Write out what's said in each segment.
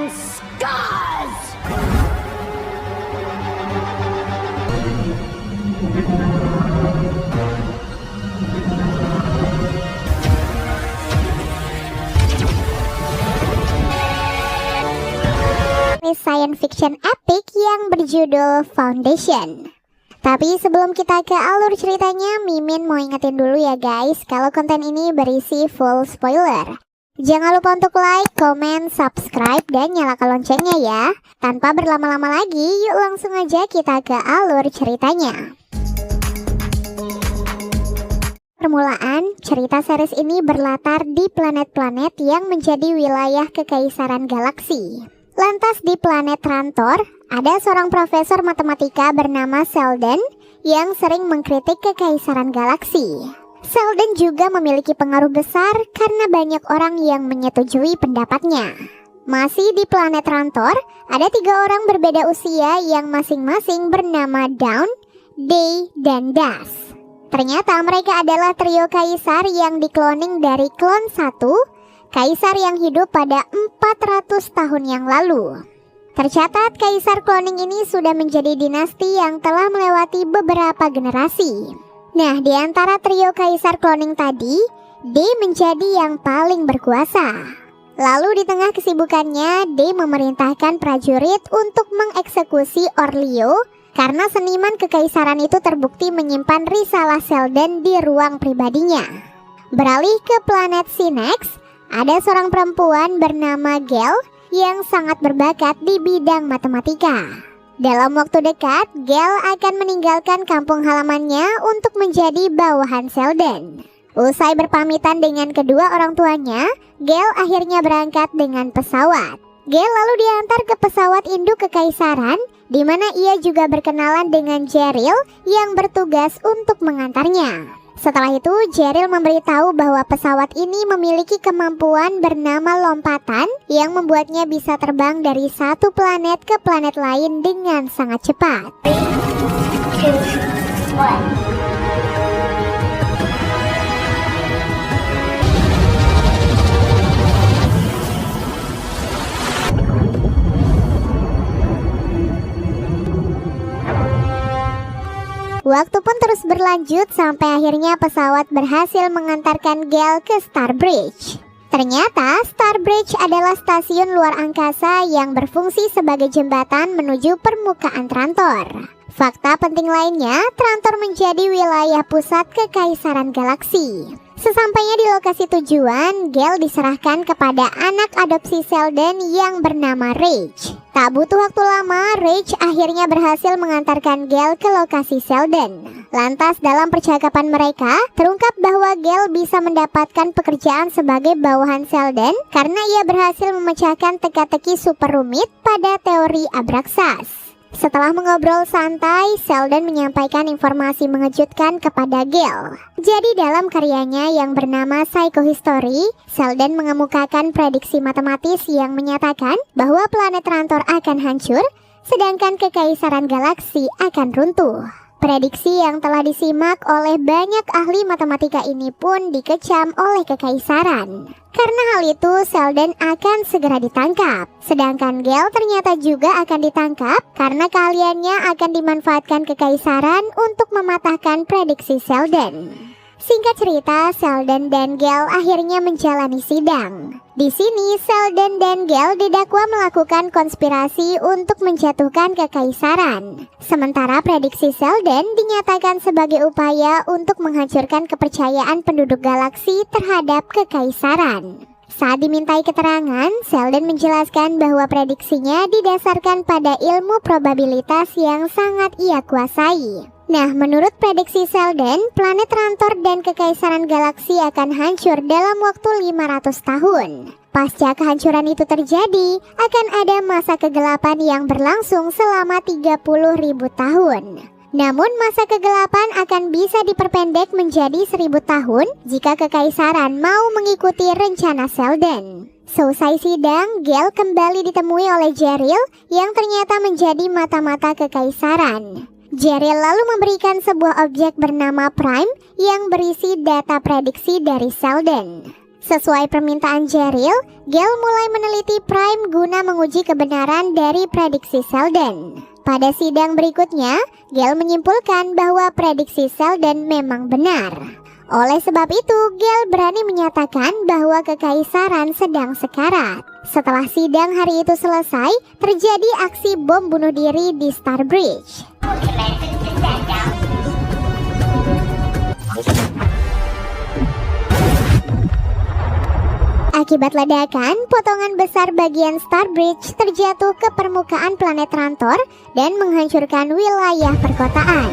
and scars! Science fiction epic yang berjudul Foundation. Tapi sebelum kita ke alur ceritanya, Mimin mau ingetin dulu ya guys, kalau konten ini berisi full spoiler. Jangan lupa untuk like, comment, subscribe, dan nyalakan loncengnya ya. Tanpa berlama-lama lagi, yuk langsung aja kita ke alur ceritanya. Permulaan, cerita series ini berlatar di planet-planet yang menjadi wilayah kekaisaran galaksi. Lantas di planet Trantor, ada seorang profesor matematika bernama Sheldon yang sering mengkritik kekaisaran galaksi. Sheldon juga memiliki pengaruh besar karena banyak orang yang menyetujui pendapatnya. Masih di planet Trantor, ada 3 orang berbeda usia yang masing-masing bernama Dawn, Day, dan Das. Ternyata mereka adalah trio kaisar yang dikloning dari klon 1, kaisar yang hidup pada 400 tahun yang lalu. Tercatat kaisar cloning ini sudah menjadi dinasti yang telah melewati beberapa generasi. Nah, di antara trio kaisar cloning tadi, D menjadi yang paling berkuasa. Lalu di tengah kesibukannya, D memerintahkan prajurit untuk mengeksekusi Orleo karena seniman kekaisaran itu terbukti menyimpan risalah Sheldon di ruang pribadinya. Beralih ke planet Sinex, ada seorang perempuan bernama Gale yang sangat berbakat di bidang matematika. Dalam waktu dekat, Gale akan meninggalkan kampung halamannya untuk menjadi bawahan Sheldon. Usai berpamitan dengan kedua orang tuanya, Gale akhirnya berangkat dengan pesawat. Gale lalu diantar ke pesawat induk kekaisaran, di mana ia juga berkenalan dengan Cheryl yang bertugas untuk mengantarnya. Setelah itu, Cheryl memberitahu bahwa pesawat ini memiliki kemampuan bernama lompatan yang membuatnya bisa terbang dari satu planet ke planet lain dengan sangat cepat. 3, 2, 1. Waktu pun terus berlanjut sampai akhirnya pesawat berhasil mengantarkan Gale ke Starbridge. Ternyata Starbridge adalah stasiun luar angkasa yang berfungsi sebagai jembatan menuju permukaan Trantor. Fakta penting lainnya, Trantor menjadi wilayah pusat kekaisaran galaksi. Sesampainya di lokasi tujuan, Gale diserahkan kepada anak adopsi Sheldon yang bernama Rage. Tak butuh waktu lama, Rage akhirnya berhasil mengantarkan Gale ke lokasi Sheldon. Lantas dalam percakapan mereka, terungkap bahwa Gale bisa mendapatkan pekerjaan sebagai bawahan Sheldon karena ia berhasil memecahkan teka-teki super rumit pada teori Abraxas. Setelah mengobrol santai, Sheldon menyampaikan informasi mengejutkan kepada Gale. Jadi dalam karyanya yang bernama Psychohistory, Sheldon mengemukakan prediksi matematis yang menyatakan bahwa planet Trantor akan hancur, sedangkan kekaisaran galaksi akan runtuh. Prediksi yang telah disimak oleh banyak ahli matematika ini pun dikecam oleh kekaisaran. Karena hal itu, Sheldon akan segera ditangkap. Sedangkan Gale ternyata juga akan ditangkap karena keahliannya akan dimanfaatkan kekaisaran untuk mematahkan prediksi Sheldon. Singkat cerita, Sheldon dan Gale akhirnya menjalani sidang. Di sini, Sheldon dan Gale didakwa melakukan konspirasi untuk menjatuhkan kekaisaran. Sementara prediksi Sheldon dinyatakan sebagai upaya untuk menghancurkan kepercayaan penduduk galaksi terhadap kekaisaran. Saat dimintai keterangan, Sheldon menjelaskan bahwa prediksinya didasarkan pada ilmu probabilitas yang sangat ia kuasai. Nah, menurut prediksi Sheldon, planet Trantor dan kekaisaran galaksi akan hancur dalam waktu 500 tahun. Pasca kehancuran itu terjadi, akan ada masa kegelapan yang berlangsung selama 30.000 tahun. Namun masa kegelapan akan bisa diperpendek menjadi 1000 tahun jika kekaisaran mau mengikuti rencana Sheldon. Selesai sidang, Gale kembali ditemui oleh Cheryl yang ternyata menjadi mata-mata kekaisaran. Cheryl lalu memberikan sebuah objek bernama Prime yang berisi data prediksi dari Sheldon. Sesuai permintaan Cheryl, Gale mulai meneliti Prime guna menguji kebenaran dari prediksi Sheldon. Pada sidang berikutnya, Gale menyimpulkan bahwa prediksi Sheldon memang benar. Oleh sebab itu, Gale berani menyatakan bahwa kekaisaran sedang sekarat. Setelah sidang hari itu selesai, terjadi aksi bom bunuh diri di Starbridge. Akibat ledakan, potongan besar bagian Starbridge terjatuh ke permukaan planet Trantor dan menghancurkan wilayah perkotaan.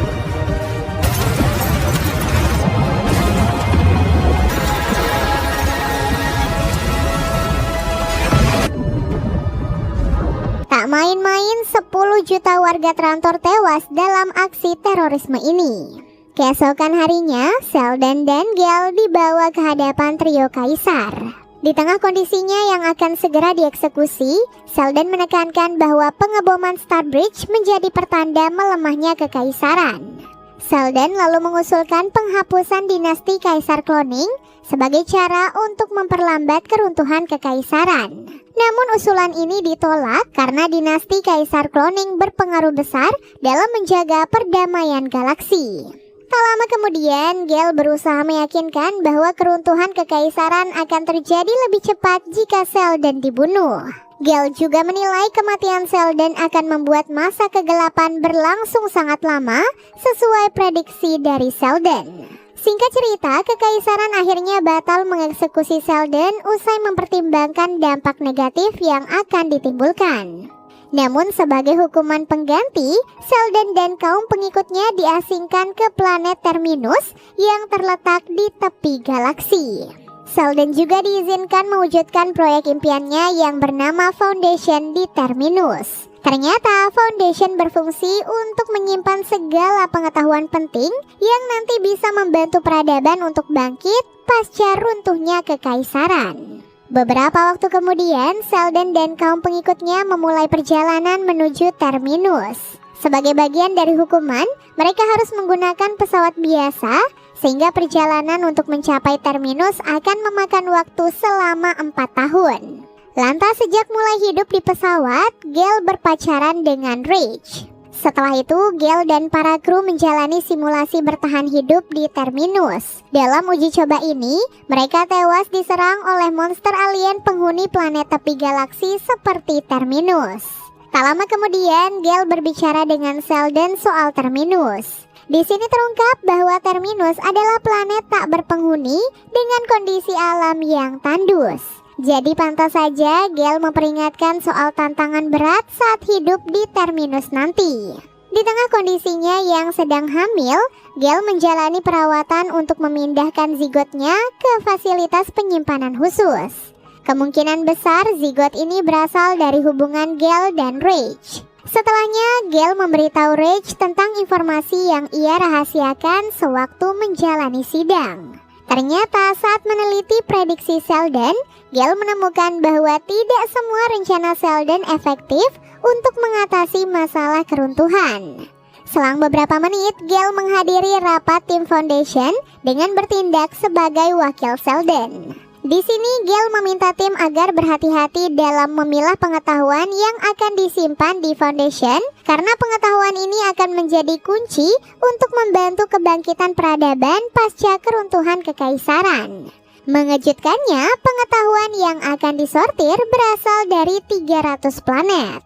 Tak main-main, 10 juta warga Trantor tewas dalam aksi terorisme ini. Keesokan harinya, Sheldon dan Gale dibawa ke hadapan trio kaisar. Di tengah kondisinya yang akan segera dieksekusi, Sheldon menekankan bahwa pengeboman Starbridge menjadi pertanda melemahnya kekaisaran. Sheldon lalu mengusulkan penghapusan dinasti Kaisar Cloning sebagai cara untuk memperlambat keruntuhan kekaisaran. Namun usulan ini ditolak karena dinasti Kaisar Cloning berpengaruh besar dalam menjaga perdamaian galaksi. Tak lama kemudian, Gale berusaha meyakinkan bahwa keruntuhan kekaisaran akan terjadi lebih cepat jika Sheldon dibunuh. Gale juga menilai kematian Sheldon akan membuat masa kegelapan berlangsung sangat lama, sesuai prediksi dari Sheldon. Singkat cerita, kekaisaran akhirnya batal mengeksekusi Sheldon usai mempertimbangkan dampak negatif yang akan ditimbulkan. Namun sebagai hukuman pengganti, Sheldon dan kaum pengikutnya diasingkan ke planet Terminus yang terletak di tepi galaksi. Sheldon juga diizinkan mewujudkan proyek impiannya yang bernama Foundation di Terminus. Ternyata Foundation berfungsi untuk menyimpan segala pengetahuan penting yang nanti bisa membantu peradaban untuk bangkit pasca runtuhnya kekaisaran. Beberapa waktu kemudian, Sheldon dan kaum pengikutnya memulai perjalanan menuju Terminus. Sebagai bagian dari hukuman, mereka harus menggunakan pesawat biasa, sehingga perjalanan untuk mencapai Terminus akan memakan waktu selama 4 tahun. Lantas sejak mulai hidup di pesawat, Gale berpacaran dengan Rach. Setelah itu, Gale dan para kru menjalani simulasi bertahan hidup di Terminus. Dalam uji coba ini, mereka tewas diserang oleh monster alien penghuni planet tepi galaksi seperti Terminus. Tak lama kemudian, Gale berbicara dengan Sheldon soal Terminus. Di sini terungkap bahwa Terminus adalah planet tak berpenghuni dengan kondisi alam yang tandus. Jadi pantas saja Gale memperingatkan soal tantangan berat saat hidup di Terminus nanti. Di tengah kondisinya yang sedang hamil, Gale menjalani perawatan untuk memindahkan zigotnya ke fasilitas penyimpanan khusus. Kemungkinan besar zigot ini berasal dari hubungan Gale dan Rach. Setelahnya, Gale memberitahu Rach tentang informasi yang ia rahasiakan sewaktu menjalani sidang. Ternyata saat meneliti prediksi Sheldon, Gale menemukan bahwa tidak semua rencana Sheldon efektif untuk mengatasi masalah keruntuhan. Selang beberapa menit, Gale menghadiri rapat tim Foundation dengan bertindak sebagai wakil Sheldon. Di sini Gale meminta tim agar berhati-hati dalam memilah pengetahuan yang akan disimpan di Foundation karena pengetahuan ini akan menjadi kunci untuk membantu kebangkitan peradaban pasca keruntuhan kekaisaran. Mengejutkannya, pengetahuan yang akan disortir berasal dari 300 planet.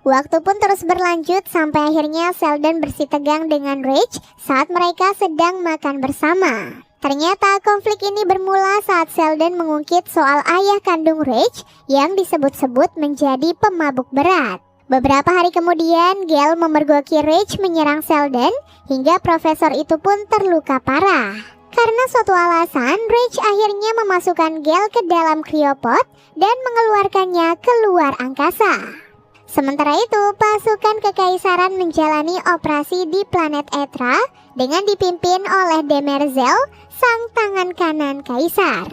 Waktu pun terus berlanjut sampai akhirnya Sheldon bersitegang dengan Rach saat mereka sedang makan bersama. Ternyata konflik ini bermula saat Sheldon mengungkit soal ayah kandung Rach yang disebut-sebut menjadi pemabuk berat. Beberapa hari kemudian, Gale memergoki Rach menyerang Sheldon hingga profesor itu pun terluka parah. Karena suatu alasan, Rach akhirnya memasukkan Gale ke dalam cryopod dan mengeluarkannya keluar angkasa. Sementara itu, pasukan kekaisaran menjalani operasi di planet Etra dengan dipimpin oleh Demerzel, sang tangan kanan kaisar.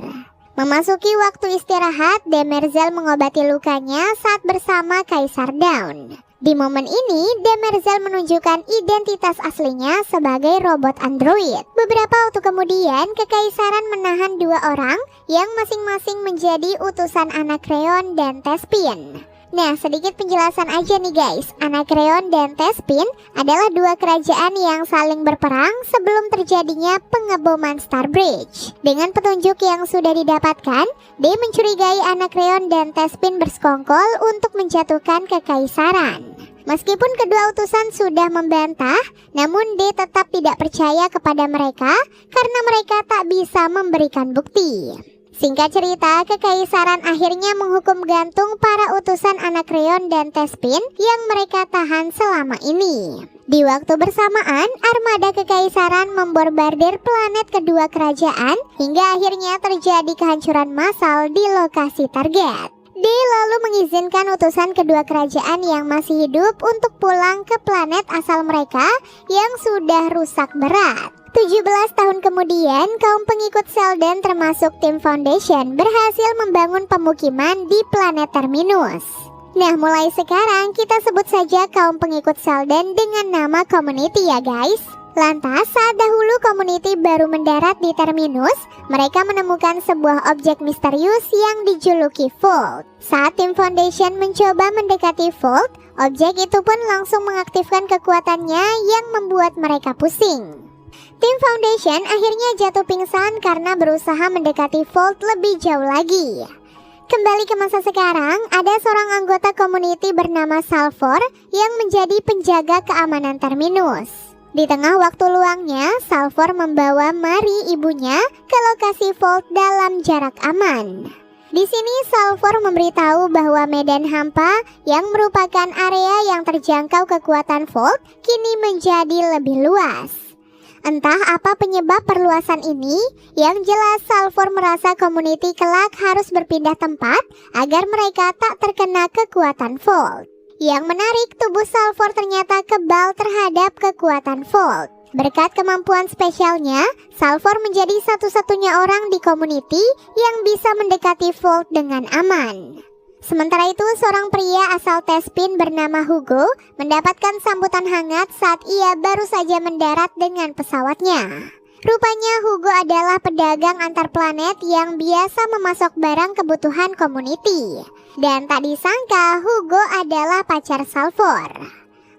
Memasuki waktu istirahat, Demerzel mengobati lukanya saat bersama Kaisar Dawn. Di momen ini, Demerzel menunjukkan identitas aslinya sebagai robot android. Beberapa waktu kemudian, Kekaisaran menahan 2 orang yang masing-masing menjadi utusan Anakreon dan Tespin. Nah, sedikit penjelasan aja nih guys. Anakreon dan Tespin adalah 2 kerajaan yang saling berperang sebelum terjadinya pengeboman Starbridge. Dengan petunjuk yang sudah didapatkan, D mencurigai Anakreon dan Tespin bersekongkol untuk menjatuhkan Kekaisaran. Meskipun kedua utusan sudah membantah, namun D tetap tidak percaya kepada mereka karena mereka tak bisa memberikan bukti. Singkat cerita, Kekaisaran akhirnya menghukum gantung para utusan Anakreon dan Tespin yang mereka tahan selama ini. Di waktu bersamaan, armada Kekaisaran membombardir planet kedua kerajaan hingga akhirnya terjadi kehancuran massal di lokasi target. D lalu mengizinkan utusan kedua kerajaan yang masih hidup untuk pulang ke planet asal mereka yang sudah rusak berat. 17 tahun kemudian, kaum pengikut Selden termasuk tim Foundation berhasil membangun pemukiman di planet Terminus. Nah, mulai sekarang kita sebut saja kaum pengikut Selden dengan nama Community ya guys. Lantas, saat dahulu Community baru mendarat di Terminus, mereka menemukan sebuah objek misterius yang dijuluki Vault. Saat tim Foundation mencoba mendekati Vault, objek itu pun langsung mengaktifkan kekuatannya yang membuat mereka pusing. Tim Foundation akhirnya jatuh pingsan karena berusaha mendekati Vault lebih jauh lagi. Kembali ke masa sekarang, ada seorang anggota Community bernama Salvor yang menjadi penjaga keamanan Terminus. Di tengah waktu luangnya, Salvor membawa Mari ibunya ke lokasi Vault dalam jarak aman. Di sini Salvor memberitahu bahwa medan hampa yang merupakan area yang terjangkau kekuatan Vault kini menjadi lebih luas. Entah apa penyebab perluasan ini, yang jelas Salvor merasa Community kelak harus berpindah tempat agar mereka tak terkena kekuatan Vault. Yang menarik, tubuh Salvor ternyata kebal terhadap kekuatan Vault. Berkat kemampuan spesialnya, Salvor menjadi satu-satunya orang di Community yang bisa mendekati Vault dengan aman. Sementara itu, seorang pria asal Tespin bernama Hugo mendapatkan sambutan hangat saat ia baru saja mendarat dengan pesawatnya. Rupanya Hugo adalah pedagang antar planet yang biasa memasok barang kebutuhan Community. Dan tak disangka Hugo adalah pacar Salvor.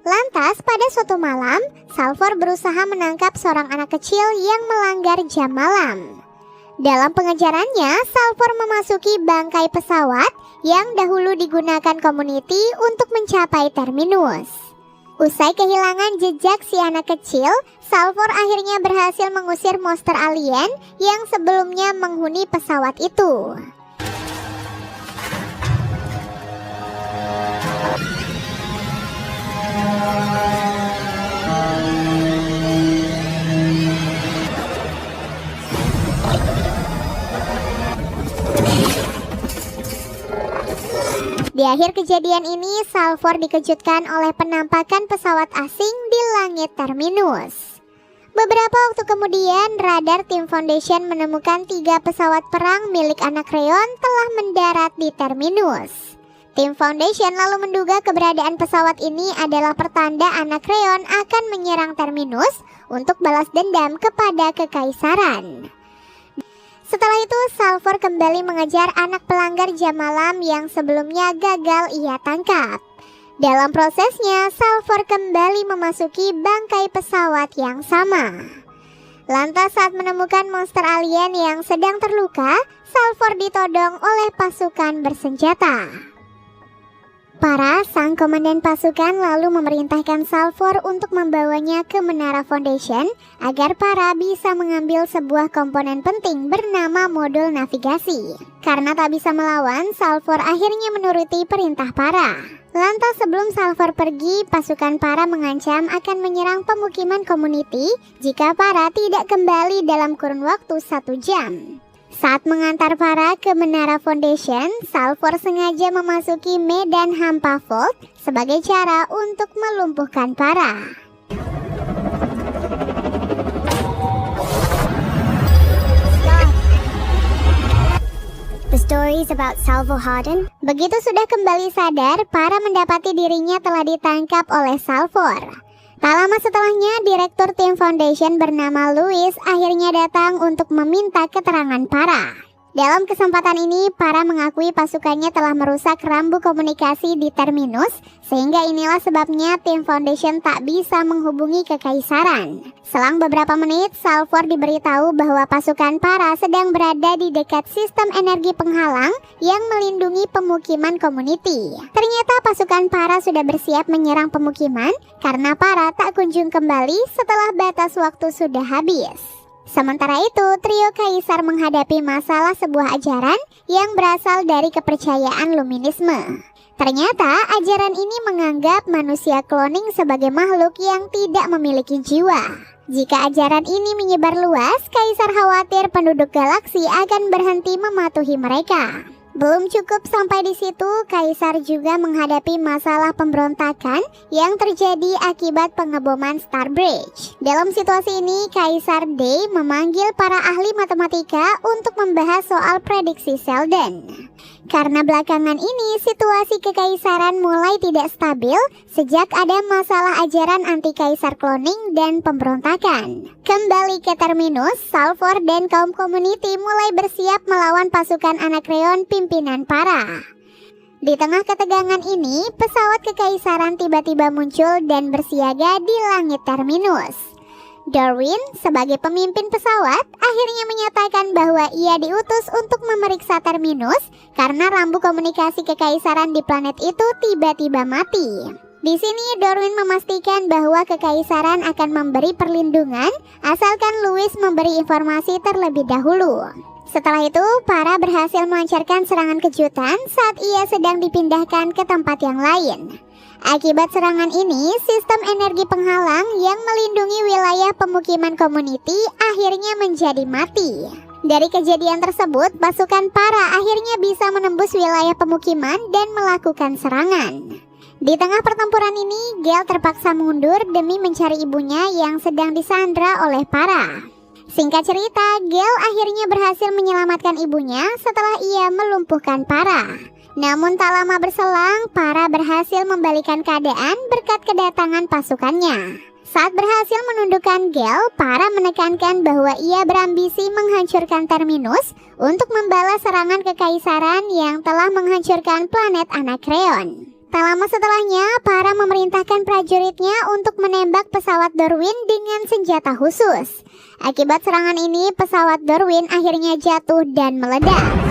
Lantas pada suatu malam, Salvor berusaha menangkap seorang anak kecil yang melanggar jam malam. Dalam pengejarannya, Salvor memasuki bangkai pesawat yang dahulu digunakan Community untuk mencapai Terminus. Usai kehilangan jejak si anak kecil, Salvor akhirnya berhasil mengusir monster alien yang sebelumnya menghuni pesawat itu. Di akhir kejadian ini, Salvor dikejutkan oleh penampakan pesawat asing di langit Terminus. Beberapa waktu kemudian, radar tim Foundation menemukan 3 pesawat perang milik Anakreon telah mendarat di Terminus. Tim Foundation lalu menduga keberadaan pesawat ini adalah pertanda Anakreon akan menyerang Terminus untuk balas dendam kepada Kekaisaran. Setelah itu, Salvor kembali mengejar anak pelanggar jam malam yang sebelumnya gagal ia tangkap. Dalam prosesnya, Salvor kembali memasuki bangkai pesawat yang sama. Lantas saat menemukan monster alien yang sedang terluka, Salvor ditodong oleh pasukan bersenjata. Para sang komandan pasukan lalu memerintahkan Salvor untuk membawanya ke Menara Foundation agar Para bisa mengambil sebuah komponen penting bernama modul navigasi. Karena tak bisa melawan, Salvor akhirnya menuruti perintah Para. Lantas sebelum Salvor pergi, pasukan Para mengancam akan menyerang pemukiman Community jika Para tidak kembali dalam kurun waktu 1 jam. Saat mengantar Para ke Menara Foundation, Salvor sengaja memasuki medan hampa Vault sebagai cara untuk melumpuhkan Para. The stories about Salvo Hardin. Begitu sudah kembali sadar, Para mendapati dirinya telah ditangkap oleh Salvor. Tak lama setelahnya, Direktur Tim Foundation bernama Louis akhirnya datang untuk meminta keterangan Para. Dalam kesempatan ini, Para mengakui pasukannya telah merusak rambu komunikasi di Terminus, sehingga inilah sebabnya Tim Foundation tak bisa menghubungi Kekaisaran. Selang beberapa menit, Salvor diberitahu bahwa pasukan Para sedang berada di dekat sistem energi penghalang yang melindungi pemukiman community. Ternyata pasukan Para sudah bersiap menyerang pemukiman karena Para tak kunjung kembali setelah batas waktu sudah habis. Sementara itu, trio Kaisar menghadapi masalah sebuah ajaran yang berasal dari kepercayaan Luminisme. Ternyata ajaran ini menganggap manusia cloning sebagai makhluk yang tidak memiliki jiwa. Jika ajaran ini menyebar luas, Kaisar khawatir penduduk galaksi akan berhenti mematuhi mereka. Belum cukup sampai di situ, Kaisar juga menghadapi masalah pemberontakan yang terjadi akibat pengeboman Starbridge. Dalam situasi ini, Kaisar Day memanggil para ahli matematika untuk membahas soal prediksi Sheldon. Karena belakangan ini situasi kekaisaran mulai tidak stabil sejak ada masalah ajaran anti-kaisar cloning dan pemberontakan. Kembali ke Terminus, Salvor dan kaum community mulai bersiap melawan pasukan Anakreon pimpinan Para. Di tengah ketegangan ini, pesawat kekaisaran tiba-tiba muncul dan bersiaga di langit Terminus. Darwin, sebagai pemimpin pesawat, akhirnya menyatakan bahwa ia diutus untuk memeriksa Terminus karena rambu komunikasi kekaisaran di planet itu tiba-tiba mati. Di sini Darwin memastikan bahwa kekaisaran akan memberi perlindungan asalkan Louis memberi informasi terlebih dahulu. Setelah itu, Para berhasil melancarkan serangan kejutan saat ia sedang dipindahkan ke tempat yang lain. Akibat serangan ini, sistem energi penghalang yang melindungi wilayah pemukiman community akhirnya menjadi mati. Dari kejadian tersebut, pasukan Para akhirnya bisa menembus wilayah pemukiman dan melakukan serangan. Di tengah pertempuran ini, Gale terpaksa mundur demi mencari ibunya yang sedang disandra oleh Para. Singkat cerita, Gale akhirnya berhasil menyelamatkan ibunya setelah ia melumpuhkan Para. Namun tak lama berselang, Para berhasil membalikan keadaan berkat kedatangan pasukannya. Saat berhasil menundukkan Gale, Para menekankan bahwa ia berambisi menghancurkan Terminus untuk membalas serangan kekaisaran yang telah menghancurkan planet Anakreon. Tak lama setelahnya, Para memerintahkan prajuritnya untuk menembak pesawat Darwin dengan senjata khusus. Akibat serangan ini, pesawat Darwin akhirnya jatuh dan meledak.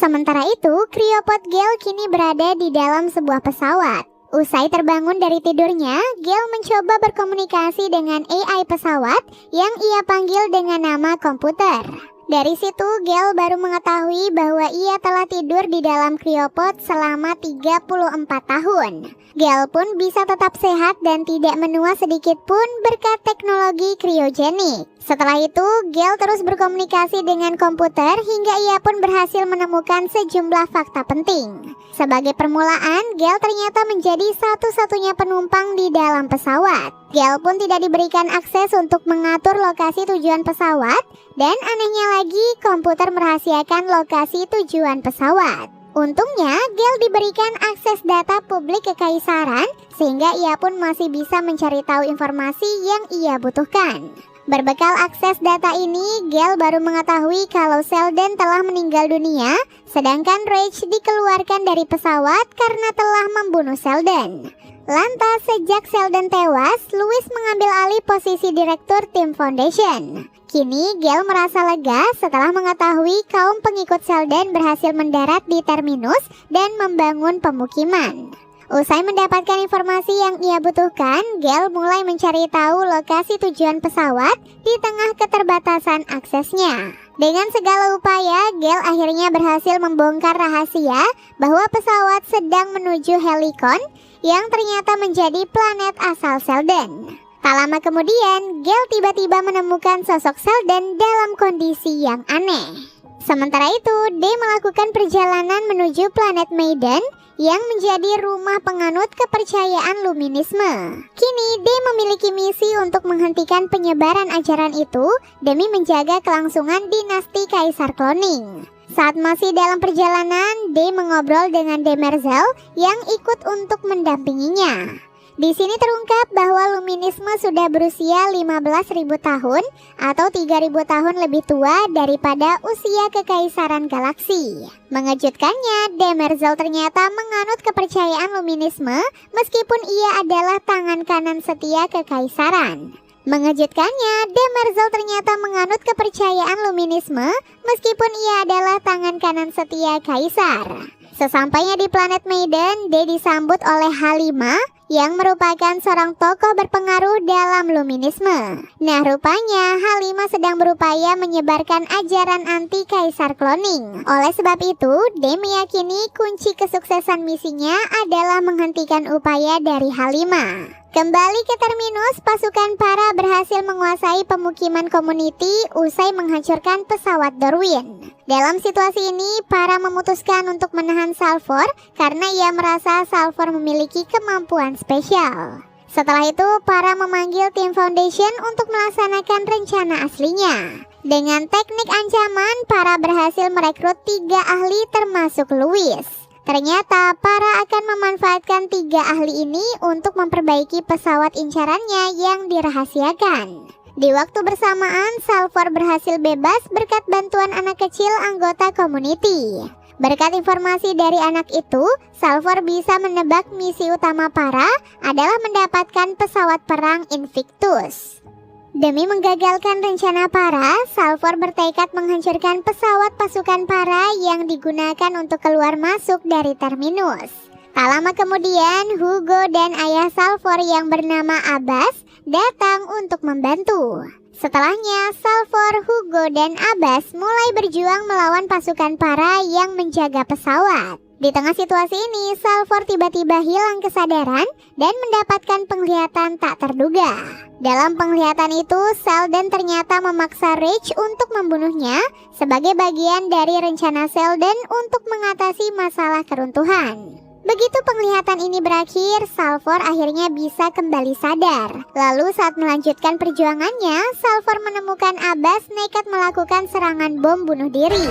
Sementara itu, Cryopod Gale kini berada di dalam sebuah pesawat. Usai terbangun dari tidurnya, Gale mencoba berkomunikasi dengan AI pesawat yang ia panggil dengan nama komputer. Dari situ, Gale baru mengetahui bahwa ia telah tidur di dalam cryopod selama 34 tahun. Gale pun bisa tetap sehat dan tidak menua sedikit pun berkat teknologi kriogenik. Setelah itu, Gale terus berkomunikasi dengan komputer hingga ia pun berhasil menemukan sejumlah fakta penting. Sebagai permulaan, Gale ternyata menjadi satu-satunya penumpang di dalam pesawat. Gale pun tidak diberikan akses untuk mengatur lokasi tujuan pesawat, dan anehnya lagi, komputer merahasiakan lokasi tujuan pesawat. Untungnya, Gale diberikan akses data publik kekaisaran, sehingga ia pun masih bisa mencari tahu informasi yang ia butuhkan. Berbekal akses data ini, Gale baru mengetahui kalau Sheldon telah meninggal dunia, sedangkan Rage dikeluarkan dari pesawat karena telah membunuh Sheldon. Lantas, sejak Sheldon tewas, Louis mengambil alih posisi Direktur Tim Foundation. Kini, Gale merasa lega setelah mengetahui kaum pengikut Sheldon berhasil mendarat di Terminus dan membangun pemukiman. Usai mendapatkan informasi yang ia butuhkan, Gale mulai mencari tahu lokasi tujuan pesawat di tengah keterbatasan aksesnya. Dengan segala upaya, Gale akhirnya berhasil membongkar rahasia bahwa pesawat sedang menuju Helicon yang ternyata menjadi planet asal Sheldon. Tak lama kemudian, Gale tiba-tiba menemukan sosok Sheldon dalam kondisi yang aneh. Sementara itu, Day melakukan perjalanan menuju planet Maiden yang menjadi rumah penganut kepercayaan Luminisme. Kini D memiliki misi untuk menghentikan penyebaran ajaran itu demi menjaga kelangsungan dinasti Kaisar Cloning. Saat masih dalam perjalanan, D mengobrol dengan Demerzel yang ikut untuk mendampinginya. Di sini terungkap bahwa Luminisme sudah berusia 15.000 tahun atau 3.000 tahun lebih tua daripada usia Kekaisaran Galaksi. Mengejutkannya, Demerzel ternyata menganut kepercayaan Luminisme meskipun ia adalah tangan kanan setia Kekaisaran. Mengejutkannya, Demerzel ternyata menganut kepercayaan Luminisme meskipun ia adalah tangan kanan setia Kaisar. Sesampainya di planet Maiden, D disambut oleh Halima yang merupakan seorang tokoh berpengaruh dalam Luminisme. Nah, rupanya Halima sedang berupaya menyebarkan ajaran anti Kaisar Cloning. Oleh sebab itu, D meyakini kunci kesuksesan misinya adalah menghentikan upaya dari Halima. Kembali ke Terminus, pasukan Para berhasil menguasai pemukiman Community usai menghancurkan pesawat Dorwin. Dalam situasi ini, Para memutuskan untuk menahan Salvor karena ia merasa Salvor memiliki kemampuan spesial. Setelah itu, Para memanggil tim Foundation untuk melaksanakan rencana aslinya. Dengan teknik ancaman, Para berhasil merekrut 3 ahli termasuk Louis. Ternyata Para akan memanfaatkan 3 ahli ini untuk memperbaiki pesawat incarannya yang dirahasiakan. Di waktu bersamaan, Salvor berhasil bebas berkat bantuan anak kecil anggota Community. Berkat informasi dari anak itu, Salvor bisa menebak misi utama Para adalah mendapatkan pesawat perang Invictus. Demi menggagalkan rencana Para, Salvor bertekad menghancurkan pesawat pasukan Para yang digunakan untuk keluar masuk dari Terminus. Tak lama kemudian, Hugo dan ayah Salvor yang bernama Abbas datang untuk membantu. Setelahnya, Salvor, Hugo, dan Abbas mulai berjuang melawan pasukan Para yang menjaga pesawat. Di tengah situasi ini, Salvor tiba-tiba hilang kesadaran dan mendapatkan penglihatan tak terduga. Dalam penglihatan itu, Selden ternyata memaksa Rage untuk membunuhnya sebagai bagian dari rencana Selden untuk mengatasi masalah keruntuhan. Begitu penglihatan ini berakhir, Salvor akhirnya bisa kembali sadar. Lalu saat melanjutkan perjuangannya, Salvor menemukan Abbas nekat melakukan serangan bom bunuh diri.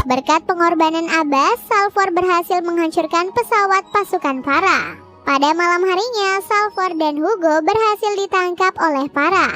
Berkat pengorbanan Abbas, Salvor berhasil menghancurkan pesawat pasukan Para. Pada malam harinya, Salvor dan Hugo berhasil ditangkap oleh Para.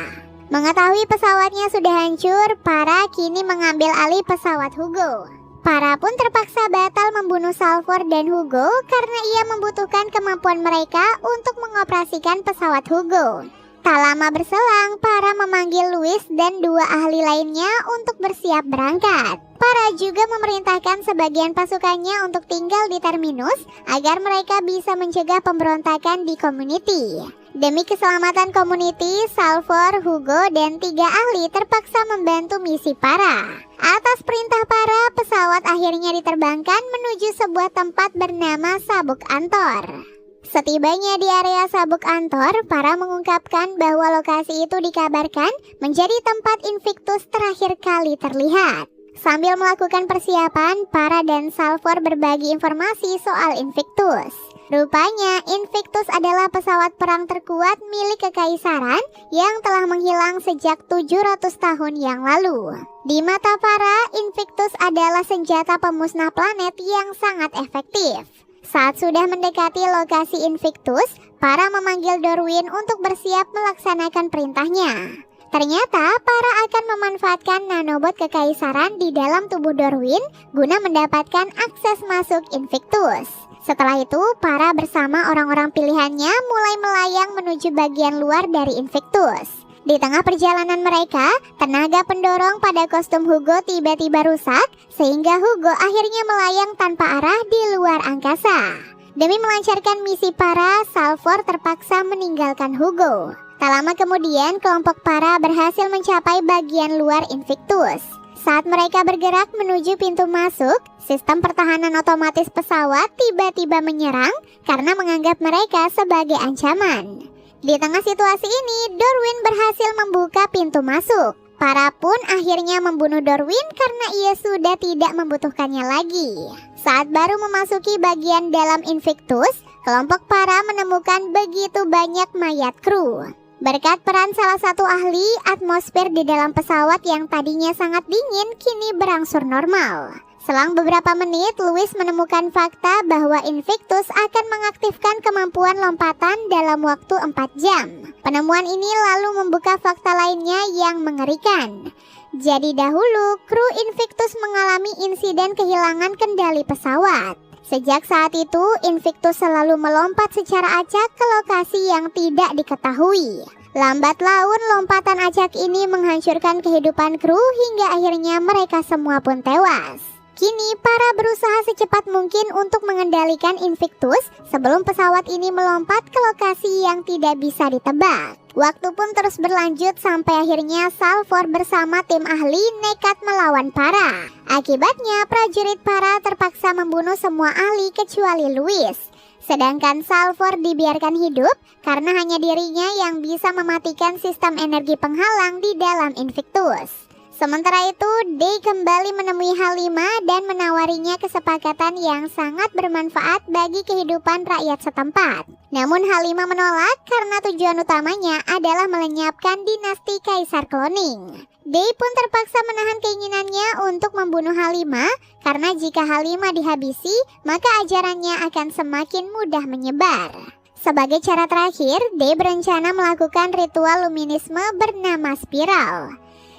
Mengetahui pesawatnya sudah hancur, Para kini mengambil alih pesawat Hugo. Para pun terpaksa batal membunuh Salvor dan Hugo karena ia membutuhkan kemampuan mereka untuk mengoperasikan pesawat Hugo. Tak lama berselang, Para memanggil Louis dan 2 ahli lainnya untuk bersiap berangkat. Para juga memerintahkan sebagian pasukannya untuk tinggal di Terminus agar mereka bisa mencegah pemberontakan di Community. Demi keselamatan Community, Salvor, Hugo, dan 3 ahli terpaksa membantu misi Para. Atas perintah Para, pesawat akhirnya diterbangkan menuju sebuah tempat bernama Sabuk Antor. Setibanya di area Sabuk Antor, Para mengungkapkan bahwa lokasi itu dikabarkan menjadi tempat Invictus terakhir kali terlihat. Sambil melakukan persiapan, Para dan Salvor berbagi informasi soal Invictus. Rupanya, Invictus adalah pesawat perang terkuat milik Kekaisaran yang telah menghilang sejak 700 tahun yang lalu. Di mata Para, Invictus adalah senjata pemusnah planet yang sangat efektif. Saat sudah mendekati lokasi Invictus, Para memanggil Dorwin untuk bersiap melaksanakan perintahnya. Ternyata Para akan memanfaatkan nanobot Kekaisaran di dalam tubuh Dorwin guna mendapatkan akses masuk Invictus. Setelah itu, Para bersama orang-orang pilihannya mulai melayang menuju bagian luar dari Invictus. Di tengah perjalanan mereka, tenaga pendorong pada kostum Hugo tiba-tiba rusak, sehingga Hugo akhirnya melayang tanpa arah di luar angkasa. Demi melancarkan misi Para, Salvor terpaksa meninggalkan Hugo. Tak lama kemudian, kelompok Para berhasil mencapai bagian luar Invictus. Saat mereka bergerak menuju pintu masuk, sistem pertahanan otomatis pesawat tiba-tiba menyerang karena menganggap mereka sebagai ancaman. Di tengah situasi ini, Dorwin berhasil membuka pintu masuk. Para pun akhirnya membunuh Dorwin karena ia sudah tidak membutuhkannya lagi. Saat baru memasuki bagian dalam Invictus, kelompok Para menemukan begitu banyak mayat kru. Berkat peran salah satu ahli, atmosfer di dalam pesawat yang tadinya sangat dingin kini berangsur normal. Selang beberapa menit, Louis menemukan fakta bahwa Invictus akan mengaktifkan kemampuan lompatan dalam waktu 4 jam. Penemuan ini lalu membuka fakta lainnya yang mengerikan. Jadi dahulu, kru Invictus mengalami insiden kehilangan kendali pesawat. Sejak saat itu, Invictus selalu melompat secara acak ke lokasi yang tidak diketahui. Lambat laun, lompatan acak ini menghancurkan kehidupan kru hingga akhirnya mereka semua pun tewas. Kini, Para berusaha secepat mungkin untuk mengendalikan Invictus sebelum pesawat ini melompat ke lokasi yang tidak bisa ditebak. Waktu pun terus berlanjut sampai akhirnya Salvor bersama tim ahli nekat melawan Para. Akibatnya, prajurit Para terpaksa membunuh semua ahli kecuali Louis. Sedangkan Salvor dibiarkan hidup karena hanya dirinya yang bisa mematikan sistem energi penghalang di dalam Invictus. Sementara itu, Day kembali menemui Halima dan menawarinya kesepakatan yang sangat bermanfaat bagi kehidupan rakyat setempat. Namun Halima menolak karena tujuan utamanya adalah melenyapkan dinasti Kaisar Cloning. Day pun terpaksa menahan keinginannya untuk membunuh Halima karena jika Halima dihabisi, maka ajarannya akan semakin mudah menyebar. Sebagai cara terakhir, Day berencana melakukan ritual luminisme bernama Spiral.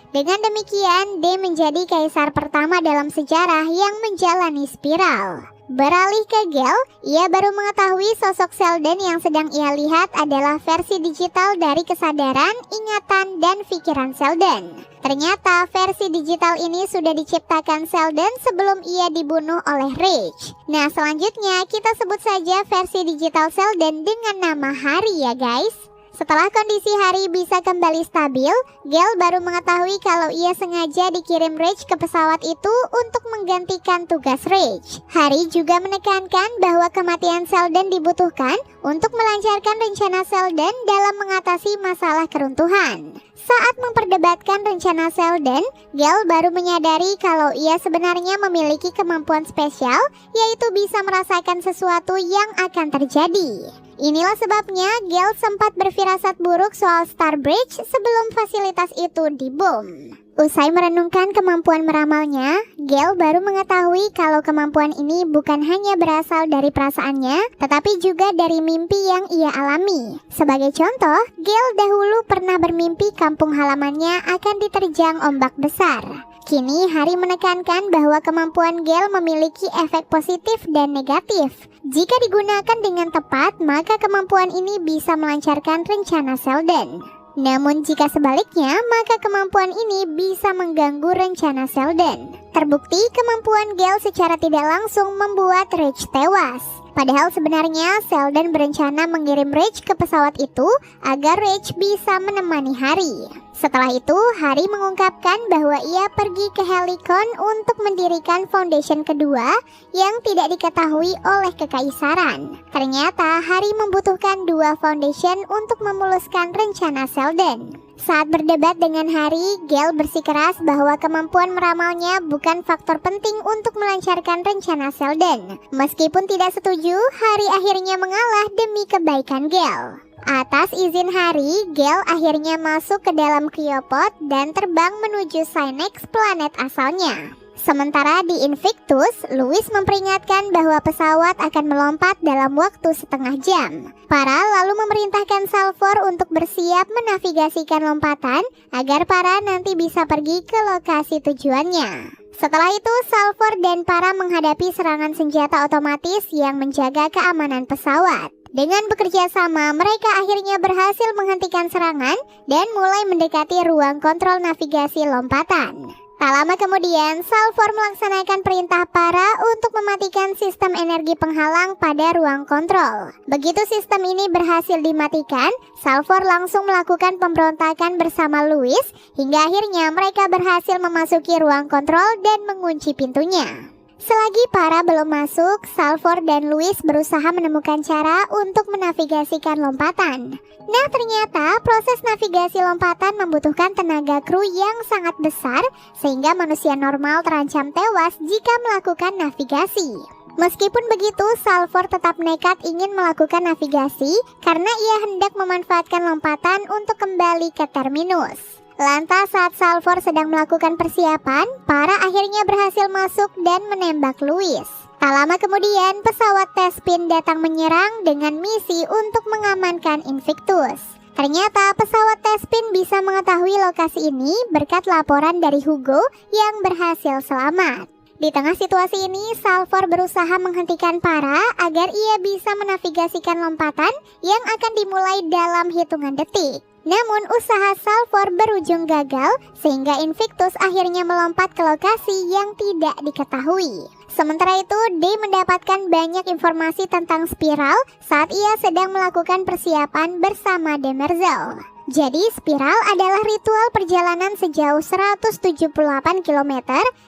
Dengan demikian, Day menjadi kaisar pertama dalam sejarah yang menjalani spiral. Beralih ke Gale, ia baru mengetahui sosok Selden yang sedang ia lihat adalah versi digital dari kesadaran, ingatan, dan pikiran Selden. Ternyata versi digital ini sudah diciptakan Selden sebelum ia dibunuh oleh Rage. Nah, selanjutnya kita sebut saja versi digital Selden dengan nama Hari ya guys. Setelah kondisi Hari bisa kembali stabil, Gale baru mengetahui kalau ia sengaja dikirim Rage ke pesawat itu untuk menggantikan tugas Rage. Hari juga menekankan bahwa kematian Selden dibutuhkan untuk melancarkan rencana Selden dalam mengatasi masalah keruntuhan. Saat memperdebatkan rencana Selden, Gale baru menyadari kalau ia sebenarnya memiliki kemampuan spesial, yaitu bisa merasakan sesuatu yang akan terjadi. Inilah sebabnya Gale sempat berfirasat buruk soal Starbridge sebelum fasilitas itu dibom. Usai merenungkan kemampuan meramalnya, Gale baru mengetahui kalau kemampuan ini bukan hanya berasal dari perasaannya, tetapi juga dari mimpi yang ia alami. Sebagai contoh, Gale dahulu pernah bermimpi kampung halamannya akan diterjang ombak besar. Kini Hari menekankan bahwa kemampuan Gale memiliki efek positif dan negatif. Jika digunakan dengan tepat, maka kemampuan ini bisa melancarkan rencana Selden. Namun jika sebaliknya, maka kemampuan ini bisa mengganggu rencana Selden. Terbukti kemampuan Gale secara tidak langsung membuat Rage tewas. Padahal sebenarnya Selden berencana mengirim Rage ke pesawat itu agar Rage bisa menemani Hari. Setelah itu, Hari mengungkapkan bahwa ia pergi ke Helicon untuk mendirikan foundation kedua yang tidak diketahui oleh kekaisaran. Ternyata Hari membutuhkan 2 foundation untuk memuluskan rencana Selden. Saat berdebat dengan Hari, Gale bersikeras bahwa kemampuan meramalnya bukan faktor penting untuk melancarkan rencana Selden. Meskipun tidak setuju, Hari akhirnya mengalah demi kebaikan Gale. Atas izin Hari, Gale akhirnya masuk ke dalam cryopod dan terbang menuju Synex, planet asalnya. Sementara di Invictus, Louis memperingatkan bahwa pesawat akan melompat dalam waktu setengah jam. Para lalu memerintahkan Salvor untuk bersiap menavigasikan lompatan agar Para nanti bisa pergi ke lokasi tujuannya. Setelah itu, Salvor dan Para menghadapi serangan senjata otomatis yang menjaga keamanan pesawat. Dengan bekerja sama, mereka akhirnya berhasil menghentikan serangan dan mulai mendekati ruang kontrol navigasi lompatan. Tak lama kemudian, Salvor melaksanakan perintah Para untuk mematikan sistem energi penghalang pada ruang kontrol. Begitu sistem ini berhasil dimatikan, Salvor langsung melakukan pemberontakan bersama Louis, hingga akhirnya mereka berhasil memasuki ruang kontrol dan mengunci pintunya. Selagi para belum masuk, Salvor dan Louis berusaha menemukan cara untuk menavigasikan lompatan. Nah, ternyata proses navigasi lompatan membutuhkan tenaga kru yang sangat besar, sehingga manusia normal terancam tewas jika melakukan navigasi. Meskipun begitu, Salvor tetap nekat ingin melakukan navigasi karena ia hendak memanfaatkan lompatan untuk kembali ke terminus. Lantas saat Salvor sedang melakukan persiapan, para akhirnya berhasil masuk dan menembak Louis. Tak lama kemudian, pesawat Tespin datang menyerang dengan misi untuk mengamankan Invictus. Ternyata pesawat Tespin bisa mengetahui lokasi ini berkat laporan dari Hugo yang berhasil selamat. Di tengah situasi ini, Salvor berusaha menghentikan Para agar ia bisa menavigasikan lompatan yang akan dimulai dalam hitungan detik. Namun usaha Salvor berujung gagal sehingga Invictus akhirnya melompat ke lokasi yang tidak diketahui. Sementara itu, Day mendapatkan banyak informasi tentang Spiral saat ia sedang melakukan persiapan bersama Demerzel. Jadi, Spiral adalah ritual perjalanan sejauh 178 km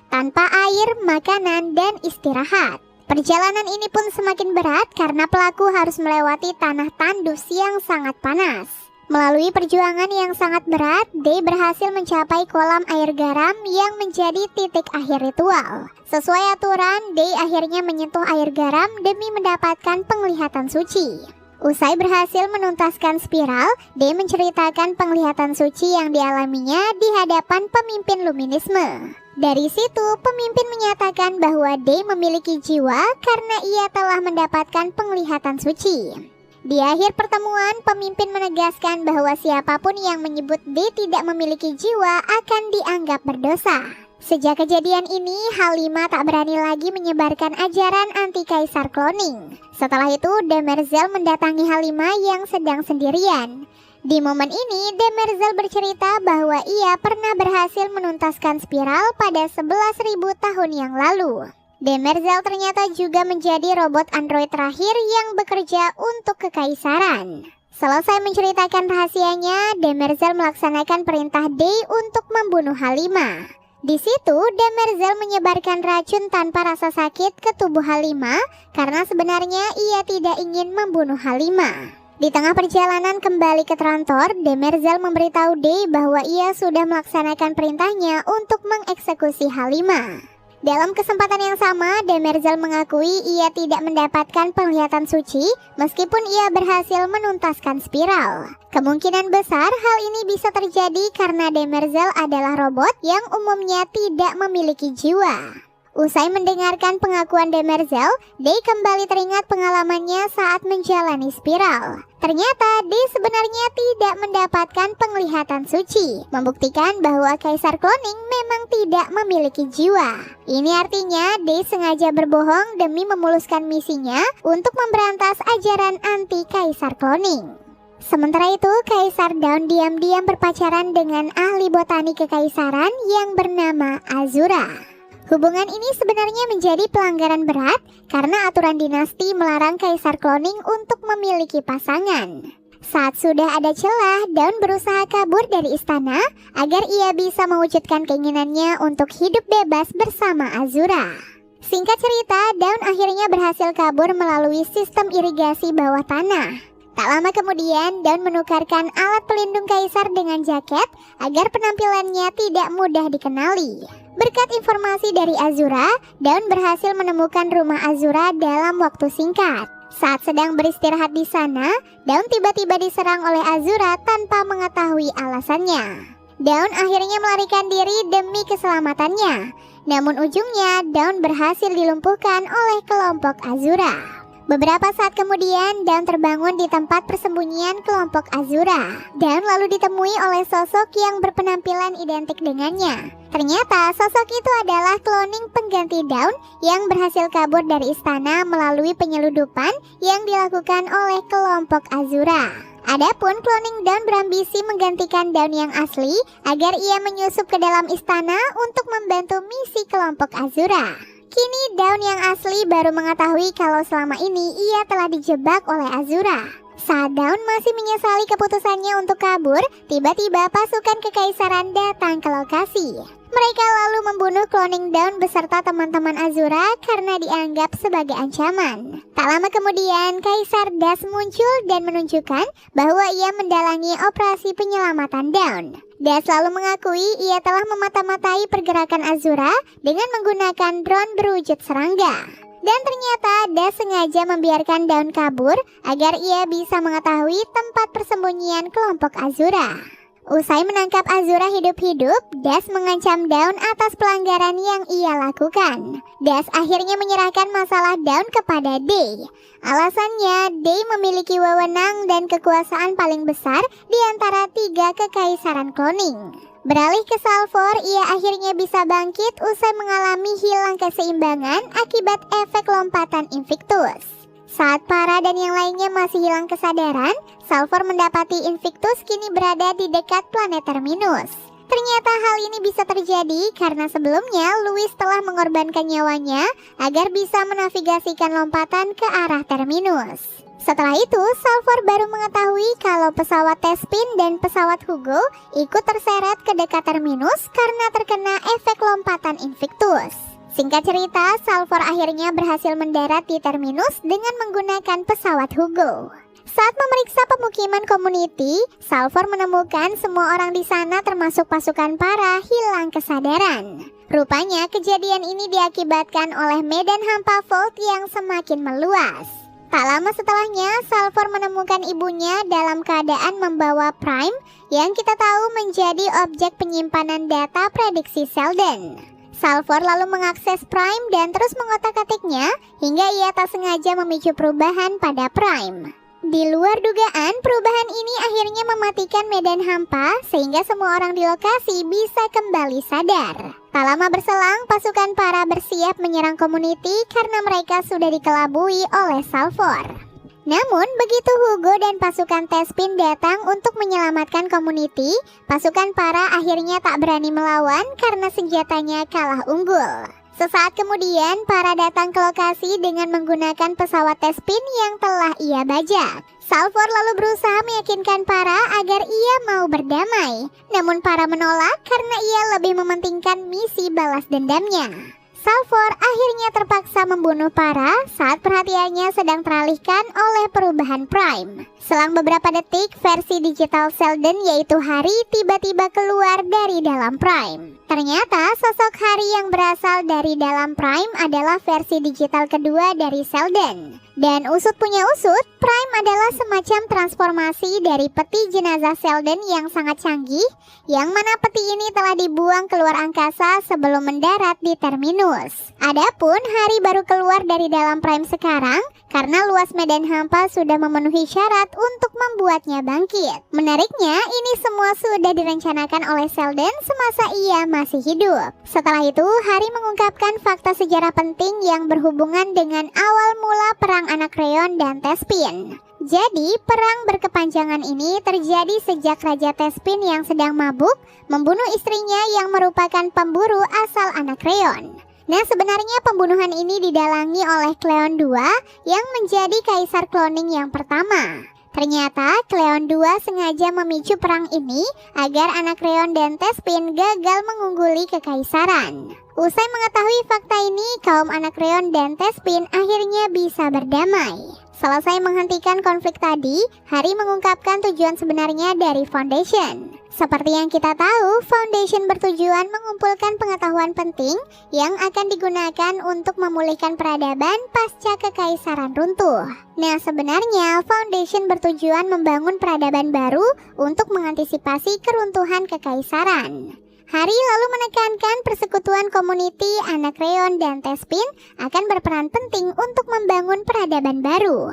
tanpa air, makanan, dan istirahat. Perjalanan ini pun semakin berat karena pelaku harus melewati tanah tandus yang sangat panas. Melalui perjuangan yang sangat berat, Day berhasil mencapai kolam air garam yang menjadi titik akhir ritual. Sesuai aturan, Day akhirnya menyentuh air garam demi mendapatkan penglihatan suci. Usai berhasil menuntaskan Spiral, Day menceritakan penglihatan suci yang dialaminya di hadapan pemimpin Luminisme. Dari situ, pemimpin menyatakan bahwa Day memiliki jiwa karena ia telah mendapatkan penglihatan suci. Di akhir pertemuan, pemimpin menegaskan bahwa siapapun yang menyebut Day tidak memiliki jiwa akan dianggap berdosa. Sejak kejadian ini, Halima tak berani lagi menyebarkan ajaran anti-kaisar cloning. Setelah itu, Demerzel mendatangi Halima yang sedang sendirian. Di momen ini, Demerzel bercerita bahwa ia pernah berhasil menuntaskan Spiral pada 11.000 tahun yang lalu. Demerzel ternyata juga menjadi robot android terakhir yang bekerja untuk kekaisaran. Selesai menceritakan rahasianya, Demerzel melaksanakan perintah Day untuk membunuh Halima. Di situ, Demerzel menyebarkan racun tanpa rasa sakit ke tubuh Halima karena sebenarnya ia tidak ingin membunuh Halima. Di tengah perjalanan kembali ke Trantor, Demerzel memberitahu Day bahwa ia sudah melaksanakan perintahnya untuk mengeksekusi Halima. Dalam kesempatan yang sama, Demerzel mengakui ia tidak mendapatkan penglihatan suci meskipun ia berhasil menuntaskan Spiral. Kemungkinan besar hal ini bisa terjadi karena Demerzel adalah robot yang umumnya tidak memiliki jiwa. Usai mendengarkan pengakuan Demerzel, Day kembali teringat pengalamannya saat menjalani Spiral. Ternyata Day sebenarnya tidak mendapatkan penglihatan suci, membuktikan bahwa Kaisar Cloning memang tidak memiliki jiwa. Ini artinya Day sengaja berbohong demi memuluskan misinya untuk memberantas ajaran anti-Kaisar Cloning. Sementara itu, Kaisar Dawn diam-diam berpacaran dengan ahli botani kekaisaran yang bernama Azura. Hubungan ini sebenarnya menjadi pelanggaran berat karena aturan dinasti melarang Kaisar Cloning untuk memiliki pasangan. Saat sudah ada celah, Dawn berusaha kabur dari istana agar ia bisa mewujudkan keinginannya untuk hidup bebas bersama Azura. Singkat cerita, Dawn akhirnya berhasil kabur melalui sistem irigasi bawah tanah. Tak lama kemudian, Dawn menukarkan alat pelindung kaisar dengan jaket agar penampilannya tidak mudah dikenali. Berkat informasi dari Azura, Dawn berhasil menemukan rumah Azura dalam waktu singkat. Saat sedang beristirahat di sana, Dawn tiba-tiba diserang oleh Azura tanpa mengetahui alasannya. Dawn akhirnya melarikan diri demi keselamatannya. Namun ujungnya, Dawn berhasil dilumpuhkan oleh kelompok Azura. Beberapa saat kemudian, Dawn terbangun di tempat persembunyian kelompok Azura. Dawn lalu ditemui oleh sosok yang berpenampilan identik dengannya. Ternyata sosok itu adalah cloning pengganti Dawn yang berhasil kabur dari istana melalui penyeludupan yang dilakukan oleh kelompok Azura. Adapun cloning Dawn berambisi menggantikan Dawn yang asli agar ia menyusup ke dalam istana untuk membantu misi kelompok Azura. Kini Dawn yang asli baru mengetahui kalau selama ini ia telah dijebak oleh Azura. Saat Dawn masih menyesali keputusannya untuk kabur, tiba-tiba pasukan kekaisaran datang ke lokasi. Mereka lalu membunuh cloning Dawn beserta teman-teman Azura karena dianggap sebagai ancaman. Tak lama kemudian, Kaisar Das muncul dan menunjukkan bahwa ia mendalangi operasi penyelamatan Dawn. Das lalu mengakui ia telah memata-matai pergerakan Azura dengan menggunakan drone berwujud serangga. Dan ternyata Das sengaja membiarkan Dawn kabur agar ia bisa mengetahui tempat persembunyian kelompok Azura. Usai menangkap Azura hidup-hidup, Das mengancam Dawn atas pelanggaran yang ia lakukan. Das akhirnya menyerahkan masalah Dawn kepada Day. Alasannya, Day memiliki wewenang dan kekuasaan paling besar di antara 3 kekaisaran cloning. Beralih ke Salvor, ia akhirnya bisa bangkit usai mengalami hilang keseimbangan akibat efek lompatan Invictus. Saat Para dan yang lainnya masih hilang kesadaran, Salvor mendapati Invictus kini berada di dekat planet Terminus. Ternyata hal ini bisa terjadi karena sebelumnya Louis telah mengorbankan nyawanya agar bisa menavigasikan lompatan ke arah Terminus. Setelah itu, Salvor baru mengetahui kalau pesawat Tespin dan pesawat Hugo ikut terseret ke dekat Terminus karena terkena efek lompatan Invictus. Singkat cerita, Salvor akhirnya berhasil mendarat di Terminus dengan menggunakan pesawat Hugo. Saat memeriksa pemukiman community, Salvor menemukan semua orang di sana termasuk pasukan Para hilang kesadaran. Rupanya kejadian ini diakibatkan oleh medan hampa Vault yang semakin meluas. Tak lama setelahnya, Salvor menemukan ibunya dalam keadaan membawa Prime yang kita tahu menjadi objek penyimpanan data prediksi Selden. Salvor lalu mengakses Prime dan terus mengotak-atiknya hingga ia tak sengaja memicu perubahan pada Prime. Di luar dugaan, perubahan ini akhirnya mematikan medan hampa sehingga semua orang di lokasi bisa kembali sadar. Tak lama berselang, pasukan Para bersiap menyerang community karena mereka sudah dikelabui oleh Salvor. Namun, begitu Hugo dan pasukan Tespin datang untuk menyelamatkan community, pasukan Para akhirnya tak berani melawan karena senjatanya kalah unggul. Sesaat kemudian, Para datang ke lokasi dengan menggunakan pesawat Tespin yang telah ia bajak. Salvor lalu berusaha meyakinkan Para agar ia mau berdamai. Namun Para menolak karena ia lebih mementingkan misi balas dendamnya. Salvor akhirnya terpaksa membunuh Para saat perhatiannya sedang teralihkan oleh perubahan Prime. Selang beberapa detik, versi digital Selden yaitu Hari tiba-tiba keluar dari dalam Prime. Ternyata sosok Hari yang berasal dari dalam Prime adalah versi digital kedua dari Selden. Dan usut punya usut, Prime adalah semacam transformasi dari peti jenazah Selden yang sangat canggih, yang mana peti ini telah dibuang keluar angkasa sebelum mendarat di Terminus. Adapun Hari baru keluar dari dalam Prime sekarang karena luas medan hampa sudah memenuhi syarat untuk membuatnya bangkit. Menariknya, ini semua sudah direncanakan oleh Selden semasa ia masih hidup. Setelah itu, Hari mengungkapkan fakta sejarah penting yang berhubungan dengan awal mula perang Anakreon dan Tespin. Jadi, perang berkepanjangan ini terjadi sejak Raja Tespin yang sedang mabuk membunuh istrinya yang merupakan pemburu asal Anakreon. Nah, sebenarnya pembunuhan ini didalangi oleh Cleon II yang menjadi kaisar cloning yang pertama. Ternyata Cleon II sengaja memicu perang ini agar Anakreon dan Tespin gagal mengungguli kekaisaran. Usai mengetahui fakta ini, kaum Anakreon dan Tespin akhirnya bisa berdamai. Selesai menghentikan konflik tadi, Hari mengungkapkan tujuan sebenarnya dari Foundation. Seperti yang kita tahu, Foundation bertujuan mengumpulkan pengetahuan penting yang akan digunakan untuk memulihkan peradaban pasca kekaisaran runtuh. Nah, sebenarnya Foundation bertujuan membangun peradaban baru untuk mengantisipasi keruntuhan kekaisaran. Hari lalu menekankan persekutuan komuniti Anakreon dan Tespin akan berperan penting untuk membangun peradaban baru.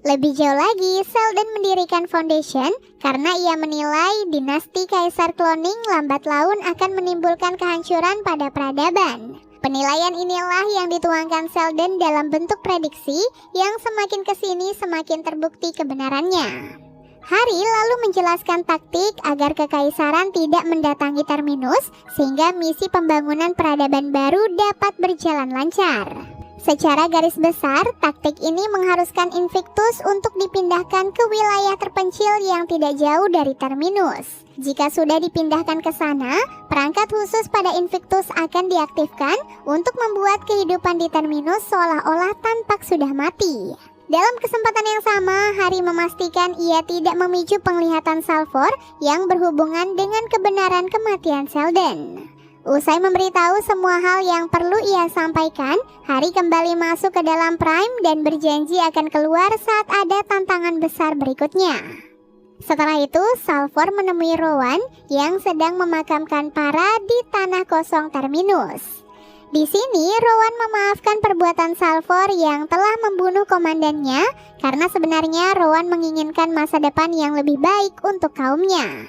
Lebih jauh lagi, Selden mendirikan Foundation karena ia menilai dinasti kaisar cloning lambat laun akan menimbulkan kehancuran pada peradaban. Penilaian inilah yang dituangkan Selden dalam bentuk prediksi yang semakin kesini semakin terbukti kebenarannya. Hari lalu menjelaskan taktik agar kekaisaran tidak mendatangi Terminus sehingga misi pembangunan peradaban baru dapat berjalan lancar. Secara garis besar, taktik ini mengharuskan Invictus untuk dipindahkan ke wilayah terpencil yang tidak jauh dari Terminus. Jika sudah dipindahkan ke sana, perangkat khusus pada Invictus akan diaktifkan untuk membuat kehidupan di Terminus seolah-olah tampak sudah mati. Dalam kesempatan yang sama, Harry memastikan ia tidak memicu penglihatan Salvor yang berhubungan dengan kebenaran kematian Sheldon. Usai memberitahu semua hal yang perlu ia sampaikan, Harry kembali masuk ke dalam Prime dan berjanji akan keluar saat ada tantangan besar berikutnya. Setelah itu, Salvor menemui Rowan yang sedang memakamkan Para di tanah kosong Terminus. Di sini, Rowan memaafkan perbuatan Salvor yang telah membunuh komandannya karena sebenarnya Rowan menginginkan masa depan yang lebih baik untuk kaumnya.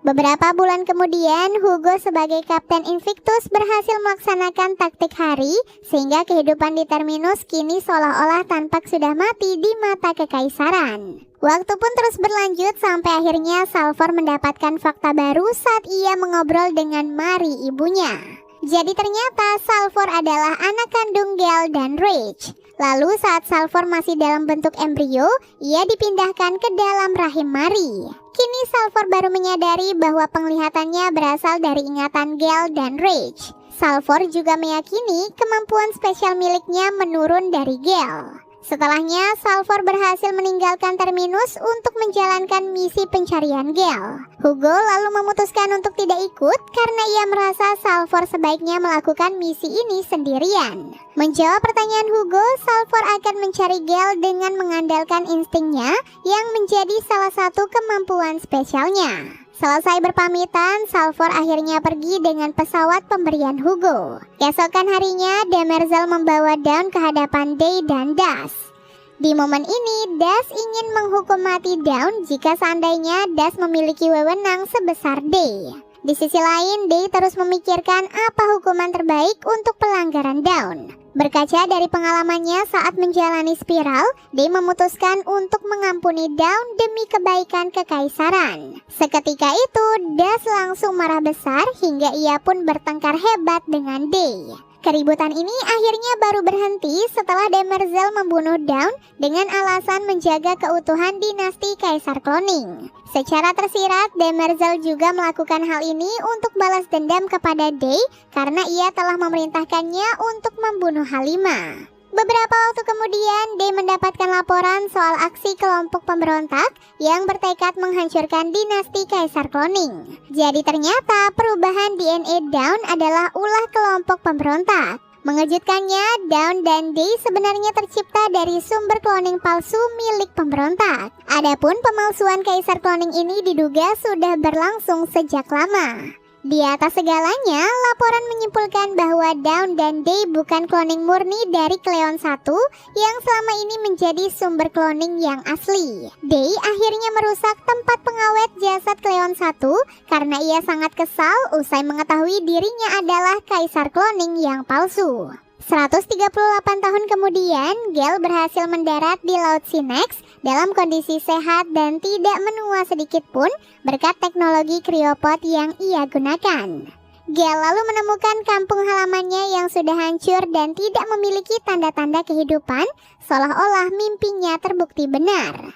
Beberapa bulan kemudian, Hugo sebagai Kapten Invictus berhasil melaksanakan taktik Harry sehingga kehidupan di Terminus kini seolah-olah tampak sudah mati di mata kekaisaran. Waktu pun terus berlanjut sampai akhirnya Salvor mendapatkan fakta baru saat ia mengobrol dengan Mary ibunya. Jadi ternyata Salvor adalah anak kandung Gale dan Rach. Lalu saat Salvor masih dalam bentuk embrio, ia dipindahkan ke dalam rahim Mary. Kini Salvor baru menyadari bahwa penglihatannya berasal dari ingatan Gale dan Rach. Salvor juga meyakini kemampuan spesial miliknya menurun dari Gale. Setelahnya, Salvor berhasil meninggalkan Terminus untuk menjalankan misi pencarian Gale. Hugo lalu memutuskan untuk tidak ikut karena ia merasa Salvor sebaiknya melakukan misi ini sendirian. Menjawab pertanyaan Hugo, Salvor akan mencari Gale dengan mengandalkan instingnya yang menjadi salah satu kemampuan spesialnya. Selesai berpamitan, Salvor akhirnya pergi dengan pesawat pemberian Hugo. Keesokan harinya, Demerzel membawa Dawn ke hadapan Day dan Das. Di momen ini, Das ingin menghukum mati Dawn jika seandainya Das memiliki wewenang sebesar Day. Di sisi lain, Day terus memikirkan apa hukuman terbaik untuk pelanggaran Dawn. Berkaca dari pengalamannya saat menjalani spiral, Day memutuskan untuk mengampuni Dawn demi kebaikan kekaisaran. Seketika itu, Das langsung marah besar hingga ia pun bertengkar hebat dengan Day. Keributan ini akhirnya baru berhenti setelah Demerzel membunuh Dawn dengan alasan menjaga keutuhan dinasti Kaisar Cloning. Secara tersirat, Demerzel juga melakukan hal ini untuk balas dendam kepada Day karena ia telah memerintahkannya untuk membunuh Halima. Beberapa waktu kemudian, Day mendapatkan laporan soal aksi kelompok pemberontak yang bertekad menghancurkan dinasti Kaisar Cloning. Jadi ternyata perubahan DNA Dawn adalah ulah kelompok pemberontak. Mengejutkannya, Dawn dan Day sebenarnya tercipta dari sumber cloning palsu milik pemberontak. Adapun pemalsuan Kaisar Cloning ini diduga sudah berlangsung sejak lama. Di atas segalanya, laporan menyimpulkan bahwa Dawn dan Day bukan cloning murni dari Cleon 1 yang selama ini menjadi sumber cloning yang asli. Day akhirnya merusak tempat pengawet jasad Cleon 1 karena ia sangat kesal usai mengetahui dirinya adalah Kaisar Cloning yang palsu. 138 tahun kemudian, Gale berhasil mendarat di Laut Sinex dalam kondisi sehat dan tidak menua sedikit pun berkat teknologi cryopod yang ia gunakan. Gale lalu menemukan kampung halamannya yang sudah hancur dan tidak memiliki tanda-tanda kehidupan, seolah-olah mimpinya terbukti benar.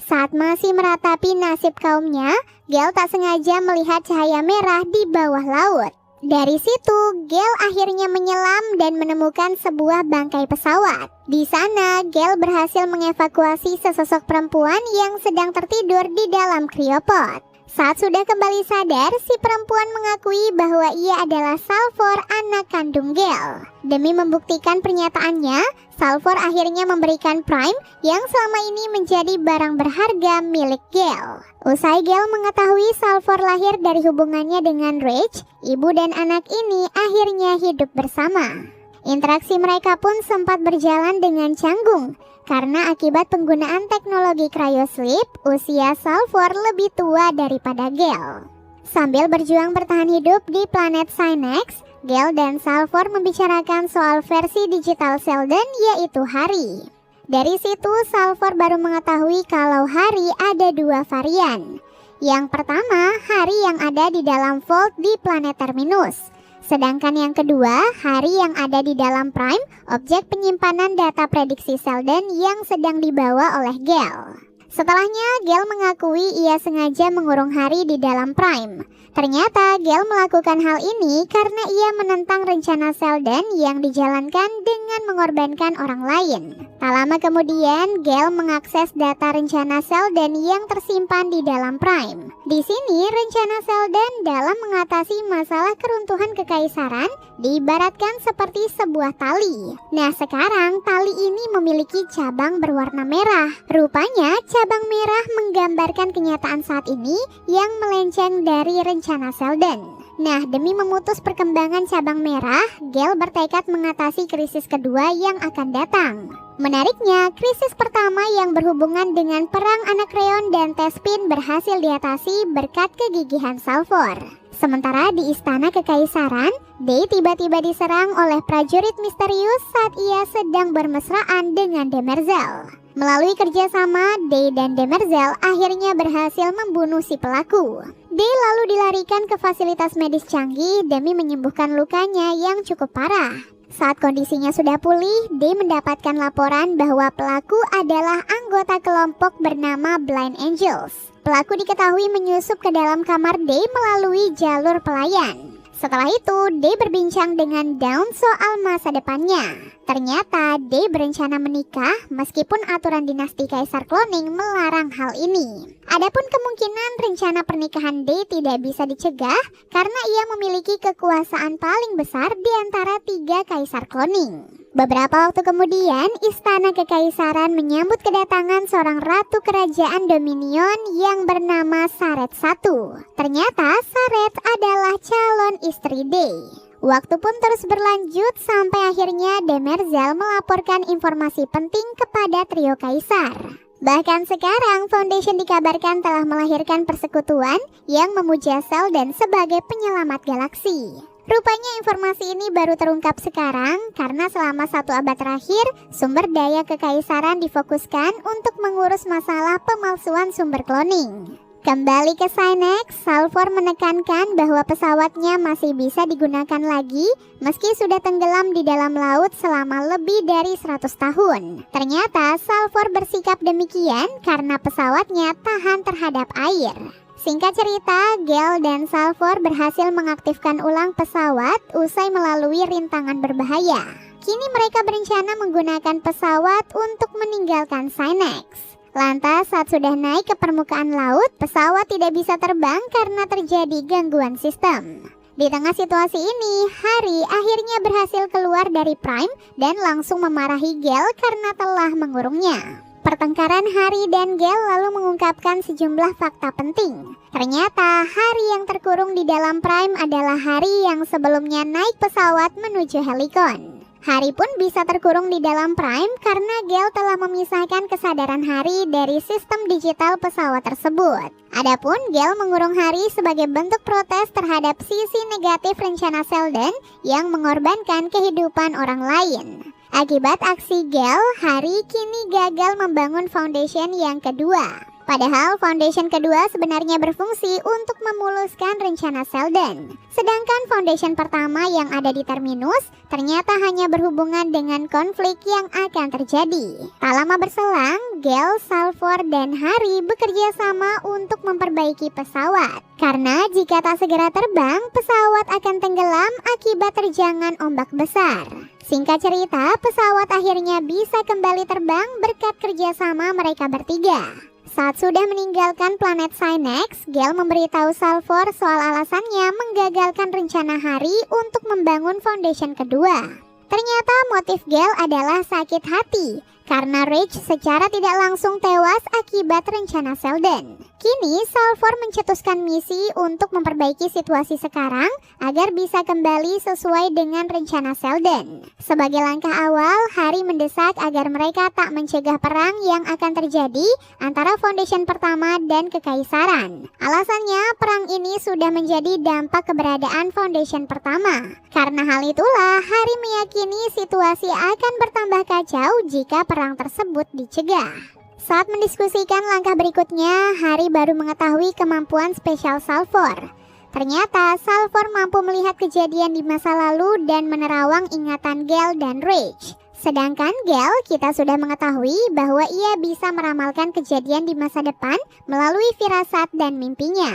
Saat masih meratapi nasib kaumnya, Gale tak sengaja melihat cahaya merah di bawah laut. Dari situ, Gale akhirnya menyelam dan menemukan sebuah bangkai pesawat. Di sana, Gale berhasil mengevakuasi sesosok perempuan yang sedang tertidur di dalam cryopod. Saat sudah kembali sadar, si perempuan mengakui bahwa ia adalah Salvor, anak kandung Gale. Demi membuktikan pernyataannya, Salvor akhirnya memberikan Prime yang selama ini menjadi barang berharga milik Gale. Usai Gale mengetahui Salvor lahir dari hubungannya dengan Rach, ibu dan anak ini akhirnya hidup bersama. Interaksi mereka pun sempat berjalan dengan canggung, karena akibat penggunaan teknologi cryosleep, usia Salvor lebih tua daripada Gale. Sambil berjuang bertahan hidup di planet Sinex, Gale dan Salvor membicarakan soal versi digital Sheldon, yaitu Harry. Dari situ, Salvor baru mengetahui kalau Harry ada dua varian. Yang pertama, Harry yang ada di dalam Vault di planet Terminus. Sedangkan yang kedua, Hari yang ada di dalam Prime, objek penyimpanan data prediksi Sheldon yang sedang dibawa oleh Gale. Setelahnya, Gale mengakui ia sengaja mengurung Hari di dalam Prime. Ternyata Gale melakukan hal ini karena ia menentang rencana Sheldon yang dijalankan dengan mengorbankan orang lain. Tak lama kemudian, Gale mengakses data rencana Sheldon yang tersimpan di dalam Prime. Di sini, rencana Sheldon dalam mengatasi masalah keruntuhan kekaisaran diibaratkan seperti sebuah tali. Nah, sekarang tali ini memiliki cabang berwarna merah. Rupanya, cabang merah menggambarkan kenyataan saat ini yang melenceng dari rencana Sheldon. Nah, demi memutus perkembangan cabang merah, Gale bertekad mengatasi krisis kedua yang akan datang. Menariknya, krisis pertama yang berhubungan dengan perang Anacreon dan Thespin berhasil diatasi berkat kegigihan Salvor. Sementara di Istana Kekaisaran, Day tiba-tiba diserang oleh prajurit misterius saat ia sedang bermesraan dengan Demerzel. Melalui kerjasama, Day dan Demerzel akhirnya berhasil membunuh si pelaku. Day lalu dilarikan ke fasilitas medis canggih demi menyembuhkan lukanya yang cukup parah. Saat kondisinya sudah pulih, Day mendapatkan laporan bahwa pelaku adalah anggota kelompok bernama Blind Angels. Pelaku diketahui menyusup ke dalam kamar Day melalui jalur pelayan. Setelah itu, Day berbincang dengan Dawn soal masa depannya. Ternyata, Day berencana menikah meskipun aturan dinasti Kaisar Cloning melarang hal ini. Adapun kemungkinan rencana pernikahan Day tidak bisa dicegah karena ia memiliki kekuasaan paling besar di antara 3 Kaisar Cloning. Beberapa waktu kemudian, Istana Kekaisaran menyambut kedatangan seorang ratu kerajaan Dominion yang bernama Saret I. Ternyata Saret adalah calon istri Day. Waktu pun terus berlanjut sampai akhirnya Demerzel melaporkan informasi penting kepada trio Kaisar. Bahkan sekarang, Foundation dikabarkan telah melahirkan persekutuan yang memuja Sheldon sebagai penyelamat galaksi. Rupanya informasi ini baru terungkap sekarang karena selama 1 abad terakhir, sumber daya kekaisaran difokuskan untuk mengurus masalah pemalsuan sumber cloning. Kembali ke Synex, Salvor menekankan bahwa pesawatnya masih bisa digunakan lagi meski sudah tenggelam di dalam laut selama lebih dari 100 tahun. Ternyata Salvor bersikap demikian karena pesawatnya tahan terhadap air. Singkat cerita, Gale dan Salvor berhasil mengaktifkan ulang pesawat usai melalui rintangan berbahaya. Kini mereka berencana menggunakan pesawat untuk meninggalkan Synex. Lantas saat sudah naik ke permukaan laut, pesawat tidak bisa terbang karena terjadi gangguan sistem. Di tengah situasi ini, Hari akhirnya berhasil keluar dari Prime dan langsung memarahi Gale karena telah mengurungnya. Pertengkaran Hari dan Gale lalu mengungkapkan sejumlah fakta penting. Ternyata Hari yang terkurung di dalam Prime adalah Hari yang sebelumnya naik pesawat menuju Helicon. Hari pun bisa terkurung di dalam Prime karena Gale telah memisahkan kesadaran Hari dari sistem digital pesawat tersebut. Adapun Gale mengurung Hari sebagai bentuk protes terhadap sisi negatif rencana Sheldon yang mengorbankan kehidupan orang lain. Akibat aksi Gale, Hari kini gagal membangun Foundation yang kedua. Padahal Foundation kedua sebenarnya berfungsi untuk memuluskan rencana Sheldon. Sedangkan Foundation pertama yang ada di Terminus ternyata hanya berhubungan dengan konflik yang akan terjadi. Tak lama berselang, Gale, Salvor, dan Hari bekerja sama untuk memperbaiki pesawat. Karena jika tak segera terbang, pesawat akan tenggelam akibat terjangan ombak besar. Singkat cerita, pesawat akhirnya bisa kembali terbang berkat kerjasama mereka bertiga. Saat sudah meninggalkan planet Synex, Gale memberitahu Salvor soal alasannya menggagalkan rencana Hari untuk membangun Foundation kedua. Ternyata motif Gale adalah sakit hati karena Rage secara tidak langsung tewas akibat rencana Sheldon. Kini Salvor mencetuskan misi untuk memperbaiki situasi sekarang agar bisa kembali sesuai dengan rencana Sheldon. Sebagai langkah awal, Hari mendesak agar mereka tak mencegah perang yang akan terjadi antara Foundation pertama dan Kekaisaran. Alasannya, perang ini sudah menjadi dampak keberadaan Foundation pertama. Karena hal itulah, Hari meyakini situasi akan bertambah kacau jika perang tersebut dicegah. Saat mendiskusikan langkah berikutnya, Hari baru mengetahui kemampuan spesial Salvor. Ternyata Salvor mampu melihat kejadian di masa lalu dan menerawang ingatan Gale dan Reach. Sedangkan Gale, kita sudah mengetahui bahwa ia bisa meramalkan kejadian di masa depan melalui firasat dan mimpinya.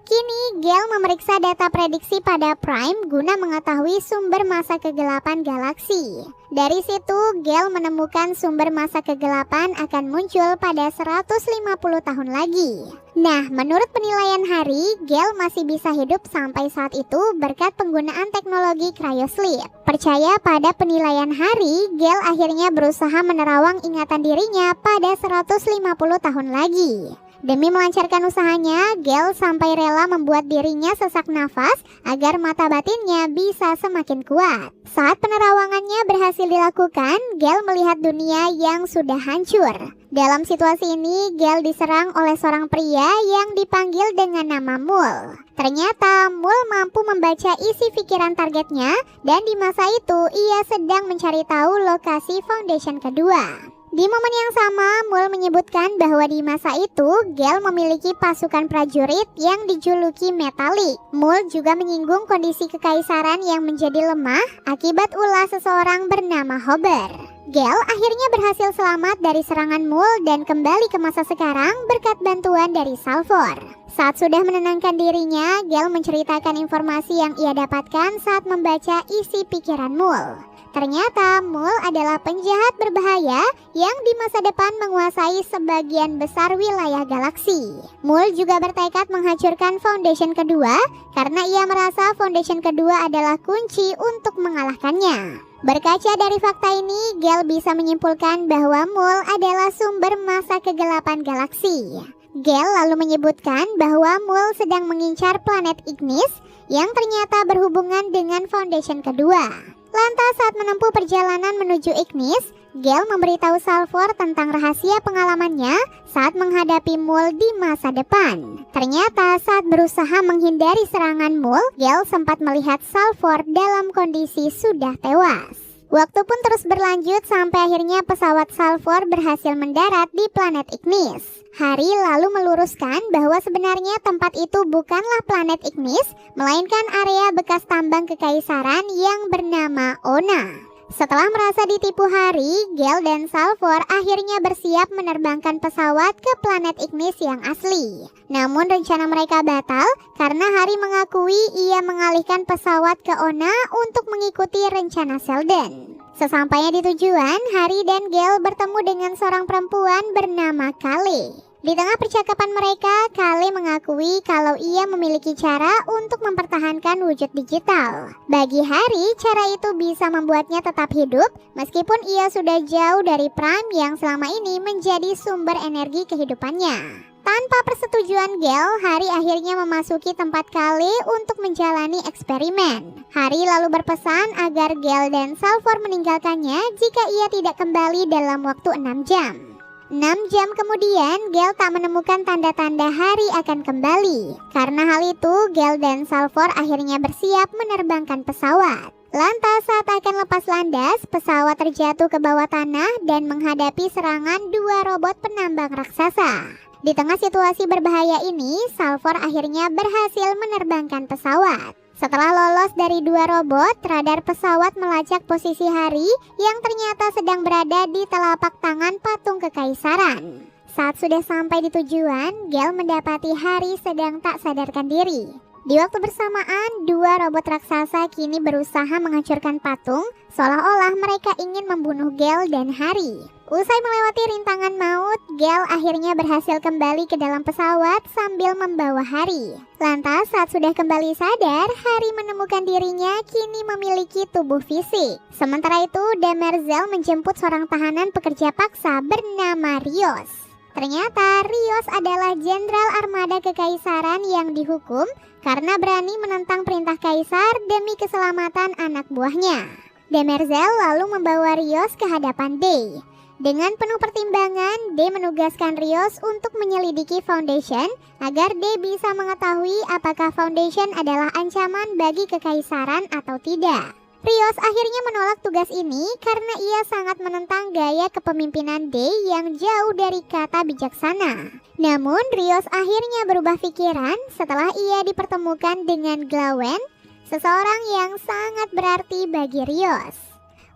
Kini Gale memeriksa data prediksi pada Prime guna mengetahui sumber masa kegelapan galaksi. Dari situ Gale menemukan sumber masa kegelapan akan muncul pada 150 tahun lagi. Nah, menurut penilaian Hari, Gale masih bisa hidup sampai saat itu berkat penggunaan teknologi cryosleep. Percaya pada penilaian Hari, Gale akhirnya berusaha menerawang ingatan dirinya pada 150 tahun lagi. Demi melancarkan usahanya, Gale sampai rela membuat dirinya sesak nafas agar mata batinnya bisa semakin kuat. Saat penerawangannya berhasil dilakukan, Gale melihat dunia yang sudah hancur. Dalam situasi ini, Gale diserang oleh seorang pria yang dipanggil dengan nama Mul. Ternyata Mul mampu membaca isi pikiran targetnya dan di masa itu ia sedang mencari tahu lokasi Foundation kedua. Di momen yang sama, Mul menyebutkan bahwa di masa itu Gale memiliki pasukan prajurit yang dijuluki metalik. Mul juga menyinggung kondisi kekaisaran yang menjadi lemah akibat ulah seseorang bernama Hober. Gale akhirnya berhasil selamat dari serangan Mul dan kembali ke masa sekarang berkat bantuan dari Salvor. Saat sudah menenangkan dirinya, Gale menceritakan informasi yang ia dapatkan saat membaca isi pikiran Mul. Ternyata Mul adalah penjahat berbahaya yang di masa depan menguasai sebagian besar wilayah galaksi. Mul juga bertekad menghancurkan Foundation kedua karena ia merasa Foundation kedua adalah kunci untuk mengalahkannya. Berkaca dari fakta ini, Gale bisa menyimpulkan bahwa Mul adalah sumber masa kegelapan galaksi. Gale lalu menyebutkan bahwa Mul sedang mengincar planet Ignis yang ternyata berhubungan dengan Foundation kedua. Lantas saat menempuh perjalanan menuju Ignis, Gale memberitahu Salvor tentang rahasia pengalamannya saat menghadapi Mul di masa depan. Ternyata saat berusaha menghindari serangan Mul, Gale sempat melihat Salvor dalam kondisi sudah tewas. Waktu pun terus berlanjut sampai akhirnya pesawat Salvor berhasil mendarat di planet Ignis. Hari lalu meluruskan bahwa sebenarnya tempat itu bukanlah planet Ignis, melainkan area bekas tambang kekaisaran yang bernama Ona. Setelah merasa ditipu Hari, Gale dan Salvor akhirnya bersiap menerbangkan pesawat ke planet Ignis yang asli. Namun rencana mereka batal karena Hari mengakui ia mengalihkan pesawat ke Ona untuk mengikuti rencana Sheldon. Sesampainya di tujuan, Hari dan Gale bertemu dengan seorang perempuan bernama Kale. Di tengah percakapan mereka, Kale mengakui kalau ia memiliki cara untuk mempertahankan wujud digital. Bagi Hari, cara itu bisa membuatnya tetap hidup meskipun ia sudah jauh dari Prime yang selama ini menjadi sumber energi kehidupannya. Tanpa persetujuan Gale, Hari akhirnya memasuki tempat Kale untuk menjalani eksperimen. Hari lalu berpesan agar Gale dan Salvor meninggalkannya jika ia tidak kembali dalam waktu 6 jam. 6 jam kemudian, Gale tak menemukan tanda-tanda Hari akan kembali. Karena hal itu, Gale dan Salvor akhirnya bersiap menerbangkan pesawat. Lantas saat akan lepas landas, pesawat terjatuh ke bawah tanah dan menghadapi serangan 2 robot penambang raksasa. Di tengah situasi berbahaya ini, Salvor akhirnya berhasil menerbangkan pesawat. Setelah lolos dari 2 robot, radar pesawat melacak posisi Hari yang ternyata sedang berada di telapak tangan patung kekaisaran. Saat sudah sampai di tujuan, Gale mendapati Hari sedang tak sadarkan diri. Di waktu bersamaan, 2 robot raksasa kini berusaha menghancurkan patung, seolah-olah mereka ingin membunuh Gale dan Hari. Usai melewati rintangan maut, Gale akhirnya berhasil kembali ke dalam pesawat sambil membawa Hari. Lantas saat sudah kembali sadar, Hari menemukan dirinya kini memiliki tubuh fisik. Sementara itu, Demerzel menjemput seorang tahanan pekerja paksa bernama Rios. Ternyata Rios adalah jenderal armada kekaisaran yang dihukum karena berani menentang perintah kaisar demi keselamatan anak buahnya. Demerzel lalu membawa Rios ke hadapan Day. Dengan penuh pertimbangan, Day menugaskan Rios untuk menyelidiki Foundation agar Day bisa mengetahui apakah Foundation adalah ancaman bagi kekaisaran atau tidak. Rios akhirnya menolak tugas ini karena ia sangat menentang gaya kepemimpinan Day yang jauh dari kata bijaksana. Namun Rios akhirnya berubah pikiran setelah ia dipertemukan dengan Glawen, seseorang yang sangat berarti bagi Rios.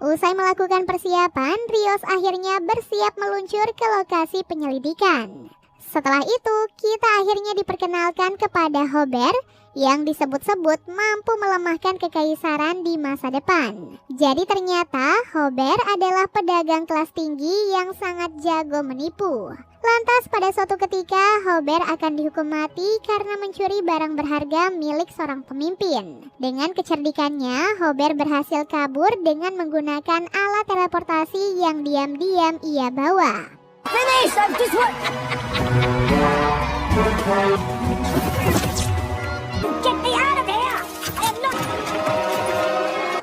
Usai melakukan persiapan, Rios akhirnya bersiap meluncur ke lokasi penyelidikan. Setelah itu, kita akhirnya diperkenalkan kepada Hober yang disebut-sebut mampu melemahkan kekaisaran di masa depan. Jadi ternyata Hober adalah pedagang kelas tinggi yang sangat jago menipu. Lantas pada suatu ketika Hober akan dihukum mati karena mencuri barang berharga milik seorang pemimpin. Dengan kecerdikannya, Hober berhasil kabur dengan menggunakan alat teleportasi yang diam-diam ia bawa. Finish! I've just won! Get me out of here! I am not...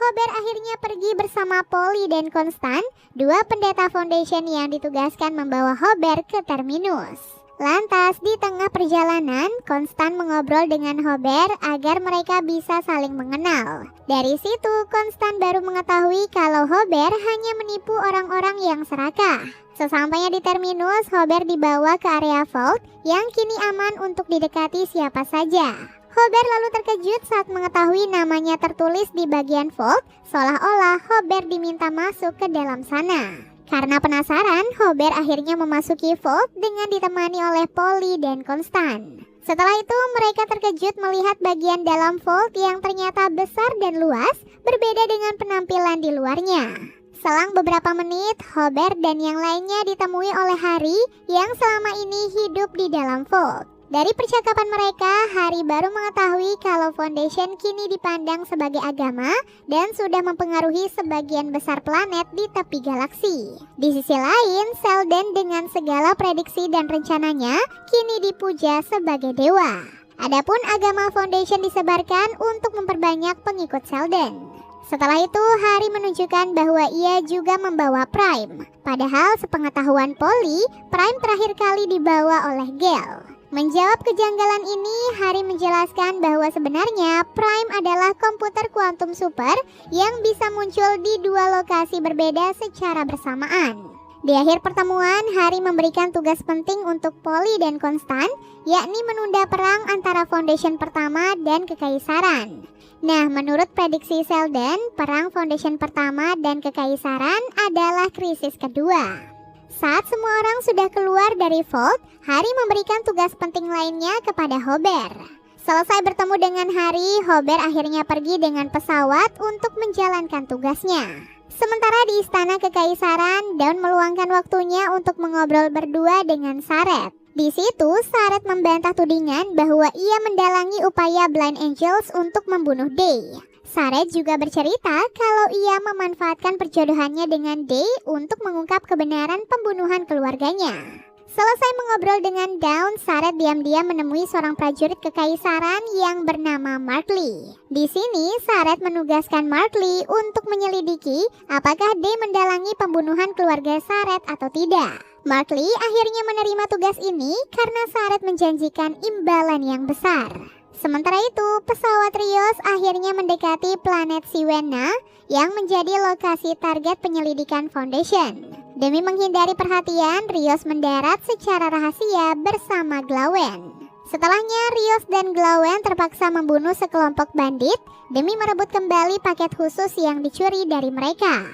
Hober akhirnya pergi bersama Polly dan Konstan, dua pendeta Foundation yang ditugaskan membawa Hober ke Terminus. Lantas di tengah perjalanan, Konstan mengobrol dengan Hober agar mereka bisa saling mengenal. Dari situ, Konstan baru mengetahui kalau Hober hanya menipu orang-orang yang serakah. Sesampainya di Terminus, Hober dibawa ke area Vault yang kini aman untuk didekati siapa saja. Hober lalu terkejut saat mengetahui namanya tertulis di bagian Vault, seolah-olah Hober diminta masuk ke dalam sana. Karena penasaran, Hober akhirnya memasuki Vault dengan ditemani oleh Polly dan Konstan. Setelah itu, mereka terkejut melihat bagian dalam Vault yang ternyata besar dan luas, berbeda dengan penampilan di luarnya. Selang beberapa menit, Hober dan yang lainnya ditemui oleh Harry yang selama ini hidup di dalam Vault. Dari percakapan mereka, Harry baru mengetahui kalau Foundation kini dipandang sebagai agama dan sudah mempengaruhi sebagian besar planet di tepi galaksi. Di sisi lain, Selden dengan segala prediksi dan rencananya kini dipuja sebagai dewa. Adapun agama Foundation disebarkan untuk memperbanyak pengikut Selden. Setelah itu, Harry menunjukkan bahwa ia juga membawa Prime. Padahal sepengetahuan Polly, Prime terakhir kali dibawa oleh Gale. Menjawab kejanggalan ini, Harry menjelaskan bahwa sebenarnya Prime adalah komputer kuantum super yang bisa muncul di dua lokasi berbeda secara bersamaan. Di akhir pertemuan, Harry memberikan tugas penting untuk Polly dan Konstan, yakni menunda perang antara Foundation pertama dan Kekaisaran. Nah, menurut prediksi Selden, perang Foundation pertama dan Kekaisaran adalah krisis kedua. Saat semua orang sudah keluar dari Vault, Harry memberikan tugas penting lainnya kepada Hober. Selesai bertemu dengan Harry, Hober akhirnya pergi dengan pesawat untuk menjalankan tugasnya. Sementara di Istana Kekaisaran, Dawn meluangkan waktunya untuk mengobrol berdua dengan Saret. Di situ, Saret membantah tudingan bahwa ia mendalangi upaya Blind Angels untuk membunuh Day. Saret juga bercerita kalau ia memanfaatkan perjodohannya dengan Day untuk mengungkap kebenaran pembunuhan keluarganya. Selesai mengobrol dengan Dawn, Saret diam-diam menemui seorang prajurit kekaisaran yang bernama Markley. Di sini, Saret menugaskan Markley untuk menyelidiki apakah Day mendalangi pembunuhan keluarga Saret atau tidak. Markley akhirnya menerima tugas ini karena Saret menjanjikan imbalan yang besar. Sementara itu, pesawat Rios akhirnya mendekati planet Siwenna yang menjadi lokasi target penyelidikan Foundation. Demi menghindari perhatian, Rios mendarat secara rahasia bersama Glawen. Setelahnya, Rios dan Glawen terpaksa membunuh sekelompok bandit demi merebut kembali paket khusus yang dicuri dari mereka.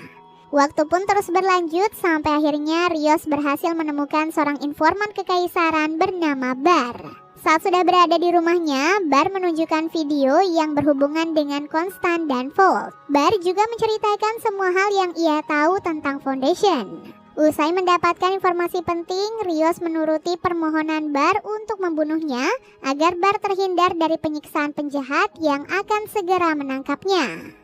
Waktu pun terus berlanjut sampai akhirnya Rios berhasil menemukan seorang informan kekaisaran bernama Bar. Saat sudah berada di rumahnya, Bar menunjukkan video yang berhubungan dengan Konstan dan Vault. Bar juga menceritakan semua hal yang ia tahu tentang Foundation. Usai mendapatkan informasi penting, Rios menuruti permohonan Bar untuk membunuhnya agar Bar terhindar dari penyiksaan penjahat yang akan segera menangkapnya.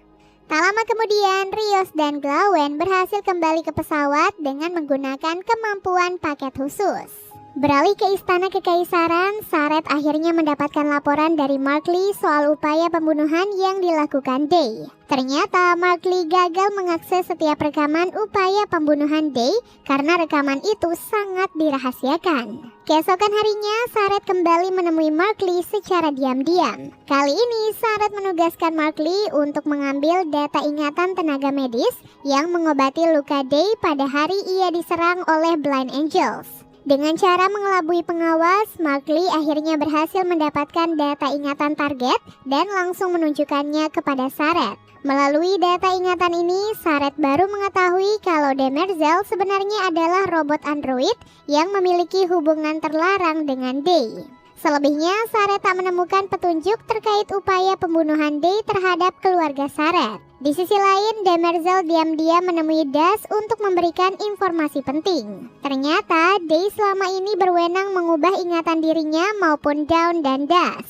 Tak lama kemudian, Rios dan Glawen berhasil kembali ke pesawat dengan menggunakan kemampuan paket khusus. Beralih ke istana kekaisaran, Saret akhirnya mendapatkan laporan dari Mark Lee soal upaya pembunuhan yang dilakukan Day. Ternyata Mark Lee gagal mengakses setiap rekaman upaya pembunuhan Day karena rekaman itu sangat dirahasiakan. Keesokan harinya, Saret kembali menemui Mark Lee secara diam-diam. Kali ini, Saret menugaskan Mark Lee untuk mengambil data ingatan tenaga medis yang mengobati luka Day pada hari ia diserang oleh Blind Angels. Dengan cara mengelabui pengawas, Mark Lee akhirnya berhasil mendapatkan data ingatan target dan langsung menunjukkannya kepada Saret. Melalui data ingatan ini, Saret baru mengetahui kalau Demerzel sebenarnya adalah robot android yang memiliki hubungan terlarang dengan Day. Selebihnya, Saret tak menemukan petunjuk terkait upaya pembunuhan Day terhadap keluarga Saret. Di sisi lain, Demerzel diam-diam menemui Das untuk memberikan informasi penting. Ternyata, Day selama ini berwenang mengubah ingatan dirinya maupun Dawn dan Das.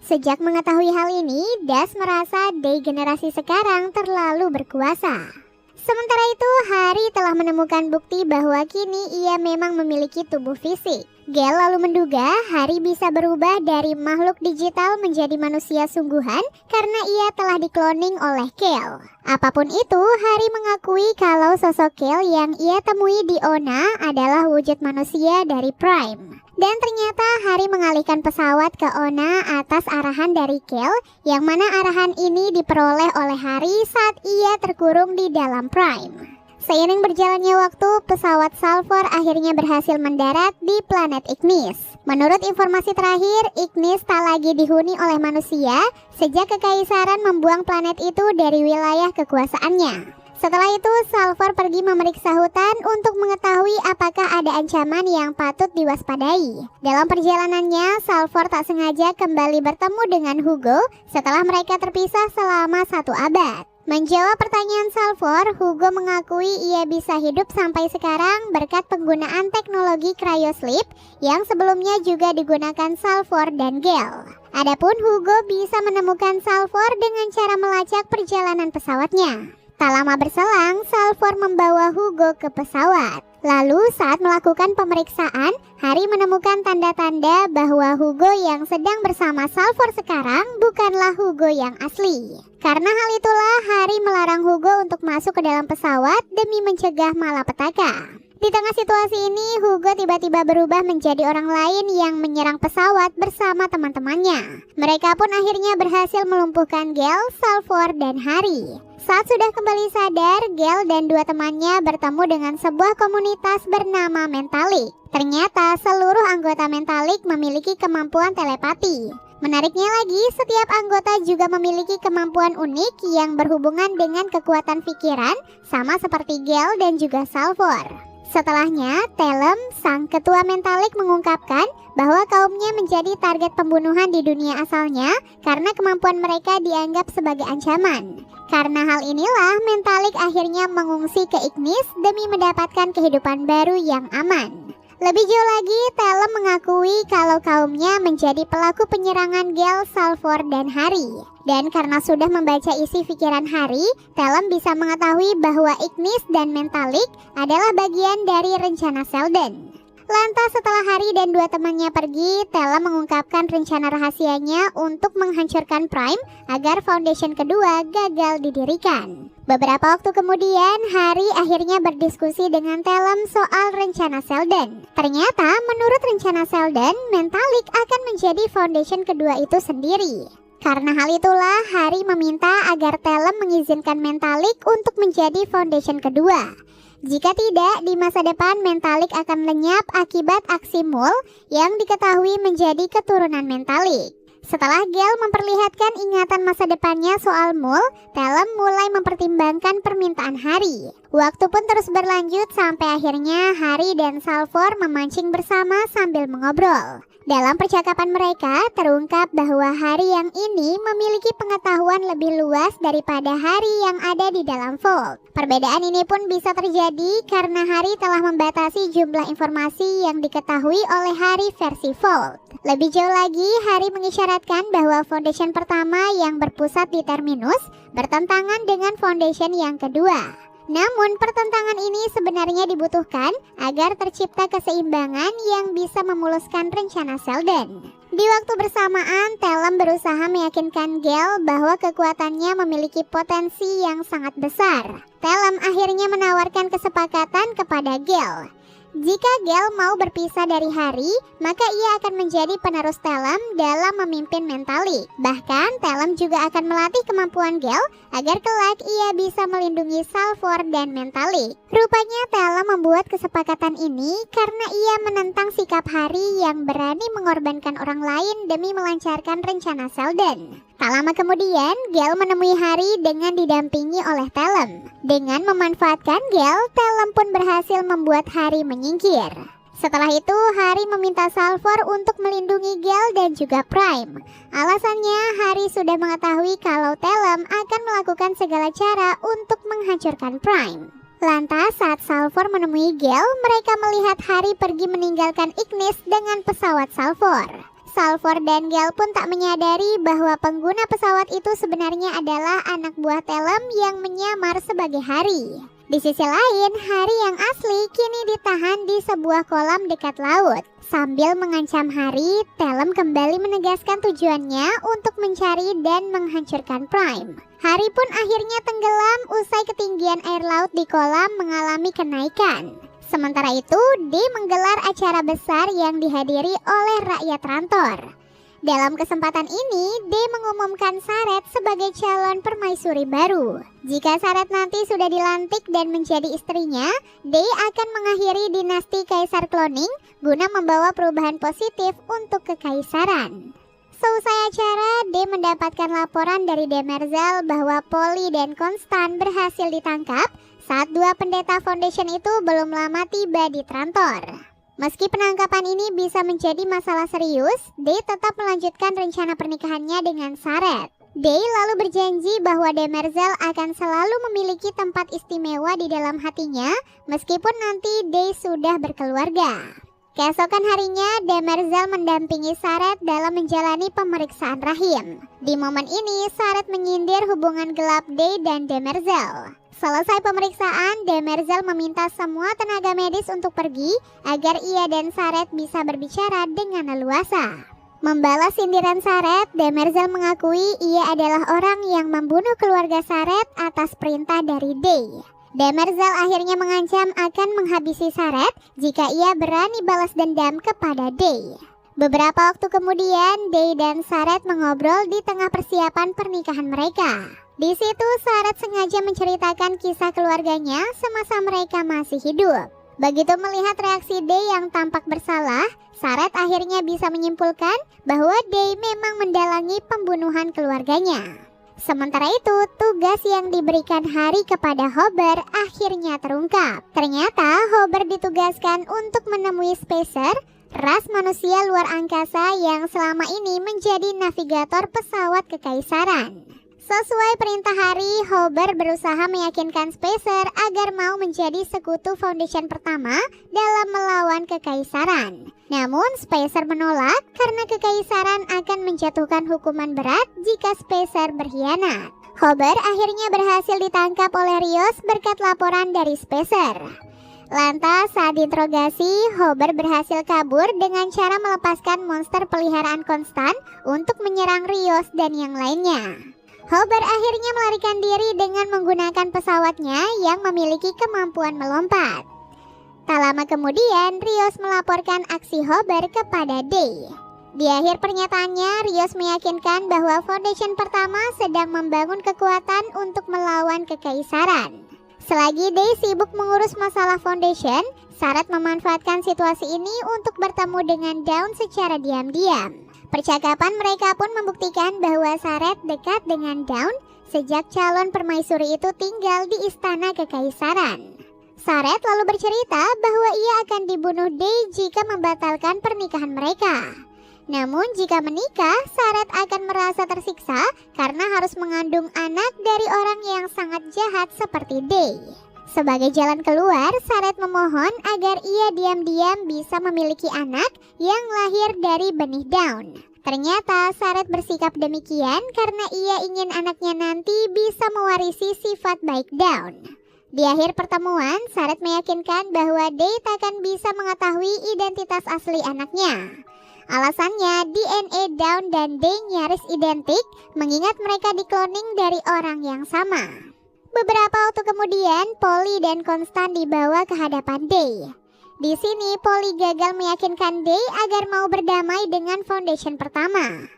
Sejak mengetahui hal ini, Das merasa Day generasi sekarang terlalu berkuasa. Sementara itu, Hari telah menemukan bukti bahwa kini ia memang memiliki tubuh fisik. Gale lalu menduga Hari bisa berubah dari makhluk digital menjadi manusia sungguhan karena ia telah dikloning oleh Kale. Apapun itu, Hari mengakui kalau sosok Kale yang ia temui di Ona adalah wujud manusia dari Prime. Dan ternyata Hari mengalihkan pesawat ke Ona atas arahan dari Kale, yang mana arahan ini diperoleh oleh Hari saat ia terkurung di dalam Prime. Seiring berjalannya waktu, pesawat Salvor akhirnya berhasil mendarat di planet Ignis. Menurut informasi terakhir, Ignis tak lagi dihuni oleh manusia sejak kekaisaran membuang planet itu dari wilayah kekuasaannya. Setelah itu, Salvor pergi memeriksa hutan untuk mengetahui apakah ada ancaman yang patut diwaspadai. Dalam perjalanannya, Salvor tak sengaja kembali bertemu dengan Hugo setelah mereka terpisah selama 1 abad. Menjawab pertanyaan Salvor, Hugo mengakui ia bisa hidup sampai sekarang berkat penggunaan teknologi cryosleep yang sebelumnya juga digunakan Salvor dan Gale. Adapun Hugo bisa menemukan Salvor dengan cara melacak perjalanan pesawatnya. Tak lama berselang, Salvor membawa Hugo ke pesawat. Lalu saat melakukan pemeriksaan, Hari menemukan tanda-tanda bahwa Hugo yang sedang bersama Salvor sekarang bukanlah Hugo yang asli. Karena hal itulah, Hari melarang Hugo untuk masuk ke dalam pesawat demi mencegah malapetaka. Di tengah situasi ini, Hugo tiba-tiba berubah menjadi orang lain yang menyerang pesawat bersama teman-temannya. Mereka pun akhirnya berhasil melumpuhkan Gale, Salvor, dan Hari. Saat sudah kembali sadar, Gale dan 2 temannya bertemu dengan sebuah komunitas bernama Mentalik. Ternyata seluruh anggota Mentalik memiliki kemampuan telepati. Menariknya lagi, setiap anggota juga memiliki kemampuan unik yang berhubungan dengan kekuatan pikiran, sama seperti Gale dan juga Salvor. Setelahnya, Telem, sang ketua Mentalik mengungkapkan bahwa kaumnya menjadi target pembunuhan di dunia asalnya karena kemampuan mereka dianggap sebagai ancaman. Karena hal inilah, Mentalik akhirnya mengungsi ke Ignis demi mendapatkan kehidupan baru yang aman. Lebih jauh lagi, Telem mengakui kalau kaumnya menjadi pelaku penyerangan Gale, Salvor, dan Hari. Dan karena sudah membaca isi pikiran Hari, Telem bisa mengetahui bahwa Ignis dan Mentalik adalah bagian dari rencana Selden. Lantas setelah Hari dan 2 temannya pergi, Telem mengungkapkan rencana rahasianya untuk menghancurkan Prime agar Foundation kedua gagal didirikan. Beberapa waktu kemudian, Hari akhirnya berdiskusi dengan Telem soal rencana Selden. Ternyata menurut rencana Selden, Mentalik akan menjadi Foundation kedua itu sendiri. Karena hal itulah, Hari meminta agar Telem mengizinkan Mentalik untuk menjadi Foundation kedua. Jika tidak, di masa depan Mentalik akan lenyap akibat aksi Mul yang diketahui menjadi keturunan Mentalik. Setelah Gale memperlihatkan ingatan masa depannya soal Mul, Telem mulai mempertimbangkan permintaan Hari. Waktu pun terus berlanjut sampai akhirnya Hari dan Salvor memancing bersama sambil mengobrol. Dalam percakapan mereka, terungkap bahwa Hari yang ini memiliki pengetahuan lebih luas daripada Hari yang ada di dalam Vault. Perbedaan ini pun bisa terjadi karena Hari telah membatasi jumlah informasi yang diketahui oleh Hari versi Vault. Lebih jauh lagi, Hari mengisyaratkan bahwa Foundation pertama yang berpusat di Terminus bertentangan dengan Foundation yang kedua. Namun pertentangan ini sebenarnya dibutuhkan agar tercipta keseimbangan yang bisa memuluskan rencana Sheldon. Di waktu bersamaan, Talem berusaha meyakinkan Gale bahwa kekuatannya memiliki potensi yang sangat besar. Talem akhirnya menawarkan kesepakatan kepada Gale. Jika Gale mau berpisah dari Hari, maka ia akan menjadi penerus Talem dalam memimpin Mentalik. Bahkan, Talem juga akan melatih kemampuan Gale agar kelak ia bisa melindungi Salvor dan Mentalik. Rupanya Talem membuat kesepakatan ini karena ia menentang sikap Hari yang berani mengorbankan orang lain demi melancarkan rencana Sheldon. Tak lama kemudian, Gale menemui Hari dengan didampingi oleh Talem. Dengan memanfaatkan Gale, Talem pun berhasil membuat Hari menyingkir. Setelah itu, Hari meminta Salvor untuk melindungi Gale dan juga Prime. Alasannya, Hari sudah mengetahui kalau Talem akan melakukan segala cara untuk menghancurkan Prime. Lantas, saat Salvor menemui Gale, mereka melihat Hari pergi meninggalkan Ignis dengan pesawat Salvor. Salvor dan Gale pun tak menyadari bahwa pengguna pesawat itu sebenarnya adalah anak buah Talem yang menyamar sebagai Hari. Di sisi lain, Hari yang asli kini ditahan di sebuah kolam dekat laut. Sambil mengancam Hari, Talem kembali menegaskan tujuannya untuk mencari dan menghancurkan Prime. Hari pun akhirnya tenggelam usai ketinggian air laut di kolam mengalami kenaikan. Sementara itu, D menggelar acara besar yang dihadiri oleh rakyat Rantor. Dalam kesempatan ini, D mengumumkan Saret sebagai calon permaisuri baru. Jika Saret nanti sudah dilantik dan menjadi istrinya, D akan mengakhiri dinasti Kaisar Cloning guna membawa perubahan positif untuk kekaisaran. Seusai acara, D mendapatkan laporan dari Demerzel bahwa Polly dan Constant berhasil ditangkap saat dua pendeta Foundation itu belum lama tiba di Trantor. Meski penangkapan ini bisa menjadi masalah serius, D tetap melanjutkan rencana pernikahannya dengan Saret. D lalu berjanji bahwa Demerzel akan selalu memiliki tempat istimewa di dalam hatinya meskipun nanti D sudah berkeluarga. Keesokan harinya, Demerzel mendampingi Saret dalam menjalani pemeriksaan rahim. Di momen ini, Saret menyindir hubungan gelap D dan Demerzel. Selesai pemeriksaan, Demerzel meminta semua tenaga medis untuk pergi agar ia dan Saret bisa berbicara dengan leluasa. Membalas sindiran Saret, Demerzel mengakui ia adalah orang yang membunuh keluarga Saret atas perintah dari D. Demerzel akhirnya mengancam akan menghabisi Saret jika ia berani balas dendam kepada D. Beberapa waktu kemudian, D dan Saret mengobrol di tengah persiapan pernikahan mereka. Di situ Saret sengaja menceritakan kisah keluarganya semasa mereka masih hidup. Begitu melihat reaksi D yang tampak bersalah, Saret akhirnya bisa menyimpulkan bahwa D memang mendalangi pembunuhan keluarganya. Sementara itu, tugas yang diberikan Hari kepada Hober akhirnya terungkap. Ternyata Hober ditugaskan untuk menemui Spacer, ras manusia luar angkasa yang selama ini menjadi navigator pesawat kekaisaran. Sesuai perintah Hari, Hober berusaha meyakinkan Spacer agar mau menjadi sekutu Foundation pertama dalam melawan kekaisaran. Namun Spacer menolak karena kekaisaran akan menjatuhkan hukuman berat jika Spacer berkhianat. Hober akhirnya berhasil ditangkap oleh Rios berkat laporan dari Spacer. Lantas saat diinterogasi, Hober berhasil kabur dengan cara melepaskan monster peliharaan konstan untuk menyerang Rios dan yang lainnya. Hober akhirnya melarikan diri dengan menggunakan pesawatnya yang memiliki kemampuan melompat. Tak lama kemudian, Rios melaporkan aksi Hober kepada D. Di akhir pernyataannya, Rios meyakinkan bahwa Foundation pertama sedang membangun kekuatan untuk melawan kekaisaran. Selagi D sibuk mengurus masalah Foundation, Saret memanfaatkan situasi ini untuk bertemu dengan Dawn secara diam-diam. Percakapan mereka pun membuktikan bahwa Saret dekat dengan Dawn sejak calon permaisuri itu tinggal di istana kekaisaran. Saret lalu bercerita bahwa ia akan dibunuh D jika membatalkan pernikahan mereka. Namun jika menikah, Saret akan merasa tersiksa karena harus mengandung anak dari orang yang sangat jahat seperti D. Sebagai jalan keluar, Saret memohon agar ia diam-diam bisa memiliki anak yang lahir dari benih Dawn. Ternyata Saret bersikap demikian karena ia ingin anaknya nanti bisa mewarisi sifat baik Dawn. Di akhir pertemuan, Saret meyakinkan bahwa Day takkan bisa mengetahui identitas asli anaknya. Alasannya, DNA Dawn dan Day nyaris identik, mengingat mereka dikloning dari orang yang sama. Beberapa waktu kemudian, Polly dan Constant dibawa ke hadapan Day. Di sini, Polly gagal meyakinkan Day agar mau berdamai dengan Foundation pertama.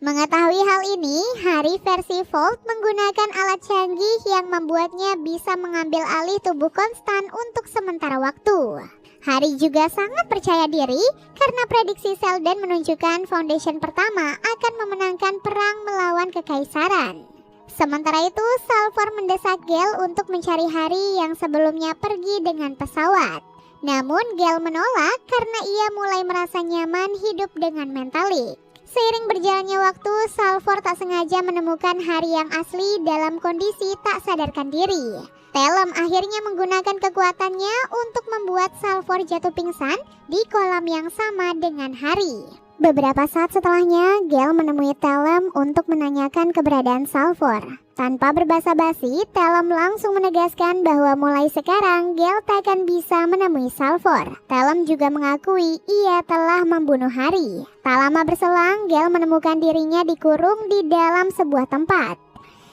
Mengetahui hal ini, Harry versi Vault menggunakan alat canggih yang membuatnya bisa mengambil alih tubuh Constant untuk sementara waktu. Harry juga sangat percaya diri karena prediksi Selden menunjukkan Foundation pertama akan memenangkan perang melawan kekaisaran. Sementara itu, Salvor mendesak Gale untuk mencari Harry yang sebelumnya pergi dengan pesawat. Namun, Gale menolak karena ia mulai merasa nyaman hidup dengan Mentalik. Seiring berjalannya waktu, Salvor tak sengaja menemukan Harry yang asli dalam kondisi tak sadarkan diri. Talon akhirnya menggunakan kekuatannya untuk membuat Salvor jatuh pingsan di kolam yang sama dengan Harry. Beberapa saat setelahnya, Gale menemui Talon untuk menanyakan keberadaan Salvor. Tanpa berbasa-basi, Talon langsung menegaskan bahwa mulai sekarang Gale takkan bisa menemui Salvor. Talon juga mengakui ia telah membunuh Harry. Tak lama berselang, Gale menemukan dirinya dikurung di dalam sebuah tempat.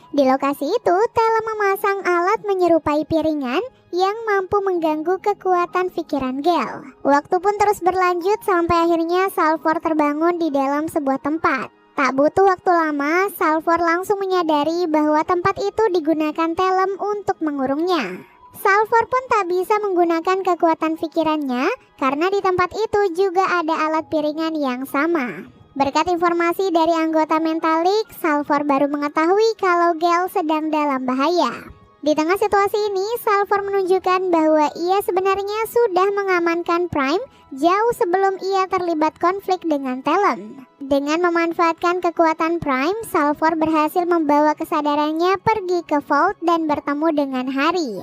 Di lokasi itu, Talon memasang alat menyerupai piringan yang mampu mengganggu kekuatan pikiran Gale. Waktu pun terus berlanjut sampai akhirnya Salvor terbangun di dalam sebuah tempat. Tak butuh waktu lama, Salvor langsung menyadari bahwa tempat itu digunakan Talon untuk mengurungnya. Salvor pun tak bisa menggunakan kekuatan pikirannya karena di tempat itu juga ada alat piringan yang sama. Berkat informasi dari anggota Mentalik, Salvor baru mengetahui kalau Gale sedang dalam bahaya. Di tengah situasi ini, Salvor menunjukkan bahwa ia sebenarnya sudah mengamankan Prime jauh sebelum ia terlibat konflik dengan Talon. Dengan memanfaatkan kekuatan Prime, Salvor berhasil membawa kesadarannya pergi ke Vault dan bertemu dengan Harry.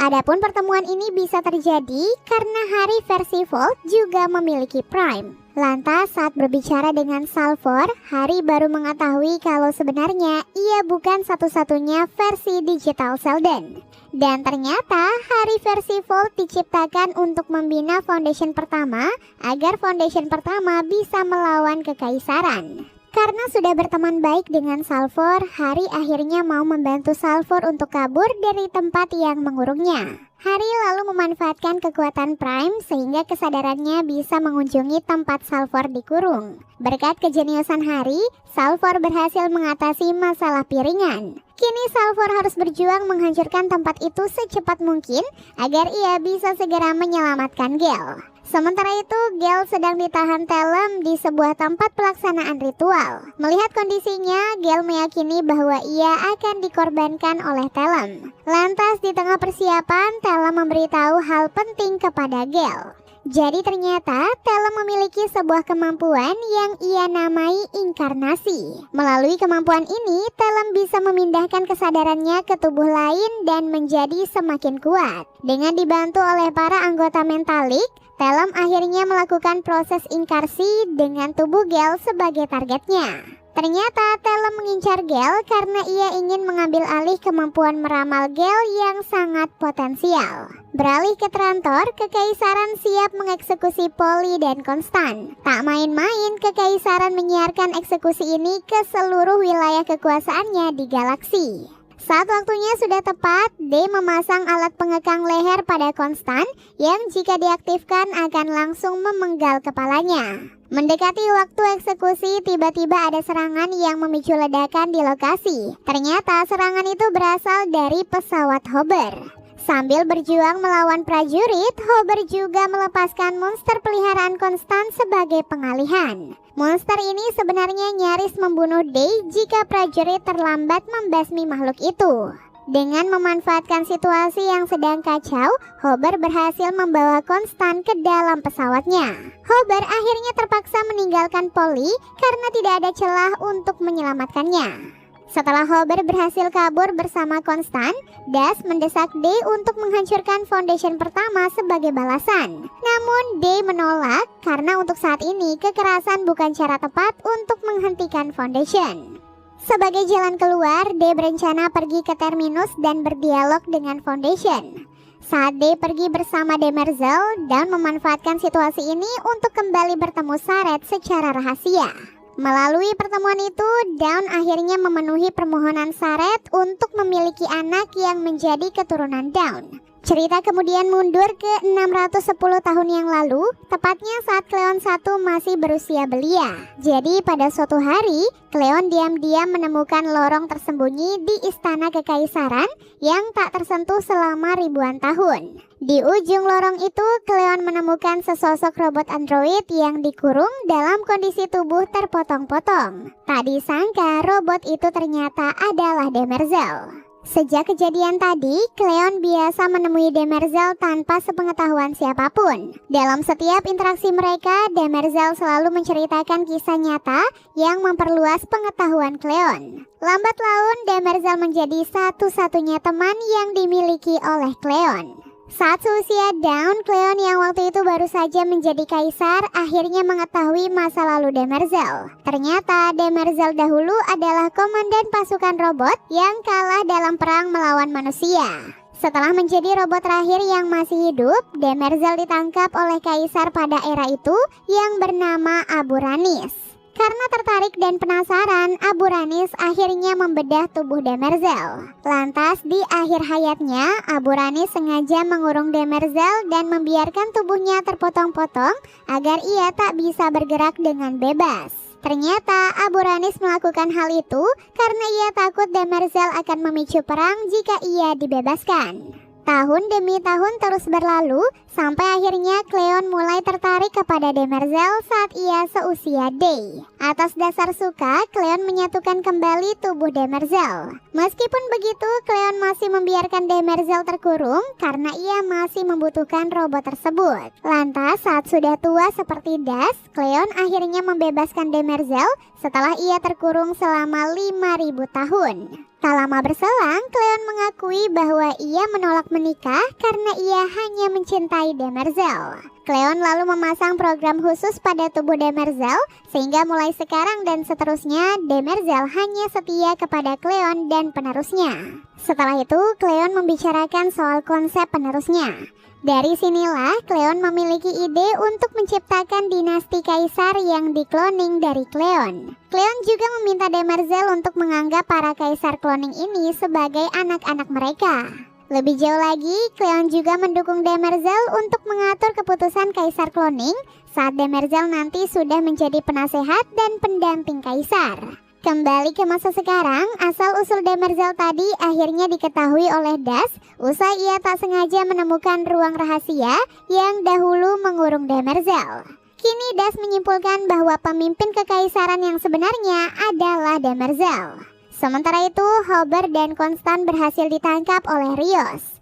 Adapun pertemuan ini bisa terjadi karena Harry versi Vault juga memiliki Prime. Lantas saat berbicara dengan Salvor, Harry baru mengetahui kalau sebenarnya ia bukan satu-satunya versi digital Selden. Dan ternyata Harry versi Vault diciptakan untuk membina Foundation pertama agar Foundation pertama bisa melawan kekaisaran. Karena sudah berteman baik dengan Salvor, Harry akhirnya mau membantu Salvor untuk kabur dari tempat yang mengurungnya. Harry lalu memanfaatkan kekuatan Prime sehingga kesadarannya bisa mengunjungi tempat Salvor dikurung. Berkat kejeniusan Harry, Salvor berhasil mengatasi masalah piringan. Kini Salvor harus berjuang menghancurkan tempat itu secepat mungkin agar ia bisa segera menyelamatkan Gale. Sementara itu, Gale sedang ditahan Talon di sebuah tempat pelaksanaan ritual. Melihat kondisinya, Gale meyakini bahwa ia akan dikorbankan oleh Talon. Lantas di tengah persiapan, Talon memberitahu hal penting kepada Gale. Jadi ternyata Talon memiliki sebuah kemampuan yang ia namai inkarnasi. Melalui kemampuan ini, Talon bisa memindahkan kesadarannya ke tubuh lain dan menjadi semakin kuat. Dengan dibantu oleh para anggota Mentalik, Talon akhirnya melakukan proses inkarsi dengan tubuh Gale sebagai targetnya. Ternyata Talon mengincar Gale karena ia ingin mengambil alih kemampuan meramal Gale yang sangat potensial. Beralih ke Trantor, kekaisaran siap mengeksekusi Polly dan Constant. Tak main-main, kekaisaran menyiarkan eksekusi ini ke seluruh wilayah kekuasaannya di galaksi. Saat waktunya sudah tepat, Day memasang alat pengekang leher pada Constant yang jika diaktifkan akan langsung memenggal kepalanya. Mendekati waktu eksekusi, tiba-tiba ada serangan yang memicu ledakan di lokasi. Ternyata serangan itu berasal dari pesawat Hober. Sambil berjuang melawan prajurit, Hober juga melepaskan monster peliharaan Constant sebagai pengalihan. Monster ini sebenarnya nyaris membunuh Day jika prajurit terlambat membasmi makhluk itu. Dengan memanfaatkan situasi yang sedang kacau, Hober berhasil membawa Constant ke dalam pesawatnya. Hober akhirnya terpaksa meninggalkan Polly karena tidak ada celah untuk menyelamatkannya. Setelah Hober berhasil kabur bersama Constant, Das mendesak Day untuk menghancurkan Foundation pertama sebagai balasan. Namun Day menolak karena untuk saat ini kekerasan bukan cara tepat untuk menghentikan Foundation. Sebagai jalan keluar, Day berencana pergi ke Terminus dan berdialog dengan Foundation. Saat Day pergi bersama Demerzel, Dawn memanfaatkan situasi ini untuk kembali bertemu Saret secara rahasia. Melalui pertemuan itu, Dawn akhirnya memenuhi permohonan Saret untuk memiliki anak yang menjadi keturunan Dawn. Cerita kemudian mundur ke 610 tahun yang lalu, tepatnya saat Cleon I masih berusia belia. Jadi pada suatu hari, Cleon diam-diam menemukan lorong tersembunyi di istana kekaisaran yang tak tersentuh selama ribuan tahun. Di ujung lorong itu, Cleon menemukan sesosok robot android yang dikurung dalam kondisi tubuh terpotong-potong. Tak disangka robot itu ternyata adalah Demerzel. Sejak kejadian tadi, Cleon biasa menemui Demerzel tanpa sepengetahuan siapapun. Dalam setiap interaksi mereka, Demerzel selalu menceritakan kisah nyata yang memperluas pengetahuan Cleon. Lambat laun, Demerzel menjadi satu-satunya teman yang dimiliki oleh Cleon. Saat seusia Dawn, Cleon yang waktu itu baru saja menjadi kaisar akhirnya mengetahui masa lalu Demerzel. Ternyata Demerzel dahulu adalah komandan pasukan robot yang kalah dalam perang melawan manusia. Setelah menjadi robot terakhir yang masih hidup, Demerzel ditangkap oleh kaisar pada era itu yang bernama Aburanis. Karena tertarik dan penasaran, Aburanis akhirnya membedah tubuh Demerzel. Lantas di akhir hayatnya, Aburanis sengaja mengurung Demerzel dan membiarkan tubuhnya terpotong-potong agar ia tak bisa bergerak dengan bebas. Ternyata Aburanis melakukan hal itu karena ia takut Demerzel akan memicu perang jika ia dibebaskan. Tahun demi tahun terus berlalu, sampai akhirnya Cleon mulai tertarik kepada Demerzel saat ia seusia Day. Atas dasar suka, Cleon menyatukan kembali tubuh Demerzel. Meskipun begitu, Cleon masih membiarkan Demerzel terkurung karena ia masih membutuhkan robot tersebut. Lantas, saat sudah tua seperti Das, Cleon akhirnya membebaskan Demerzel setelah ia terkurung selama 5.000 tahun. Tak lama berselang, Cleon mengakui bahwa ia menolak menikah karena ia hanya mencintai Demerzel. Cleon lalu memasang program khusus pada tubuh Demerzel, sehingga mulai sekarang dan seterusnya, Demerzel hanya setia kepada Cleon dan penerusnya. Setelah itu, Cleon membicarakan soal konsep penerusnya. Dari sinilah Cleon memiliki ide untuk menciptakan dinasti kaisar yang dikloning dari Cleon. Cleon juga meminta Demerzel untuk menganggap para kaisar cloning ini sebagai anak-anak mereka. Lebih jauh lagi, Cleon juga mendukung Demerzel untuk mengatur keputusan kaisar cloning saat Demerzel nanti sudah menjadi penasehat dan pendamping kaisar. Kembali ke masa sekarang, asal-usul Demerzel tadi akhirnya diketahui oleh Das usai ia tak sengaja menemukan ruang rahasia yang dahulu mengurung Demerzel. Kini Das menyimpulkan bahwa pemimpin kekaisaran yang sebenarnya adalah Demerzel. Sementara itu, Hober dan Konstan berhasil ditangkap oleh Rios.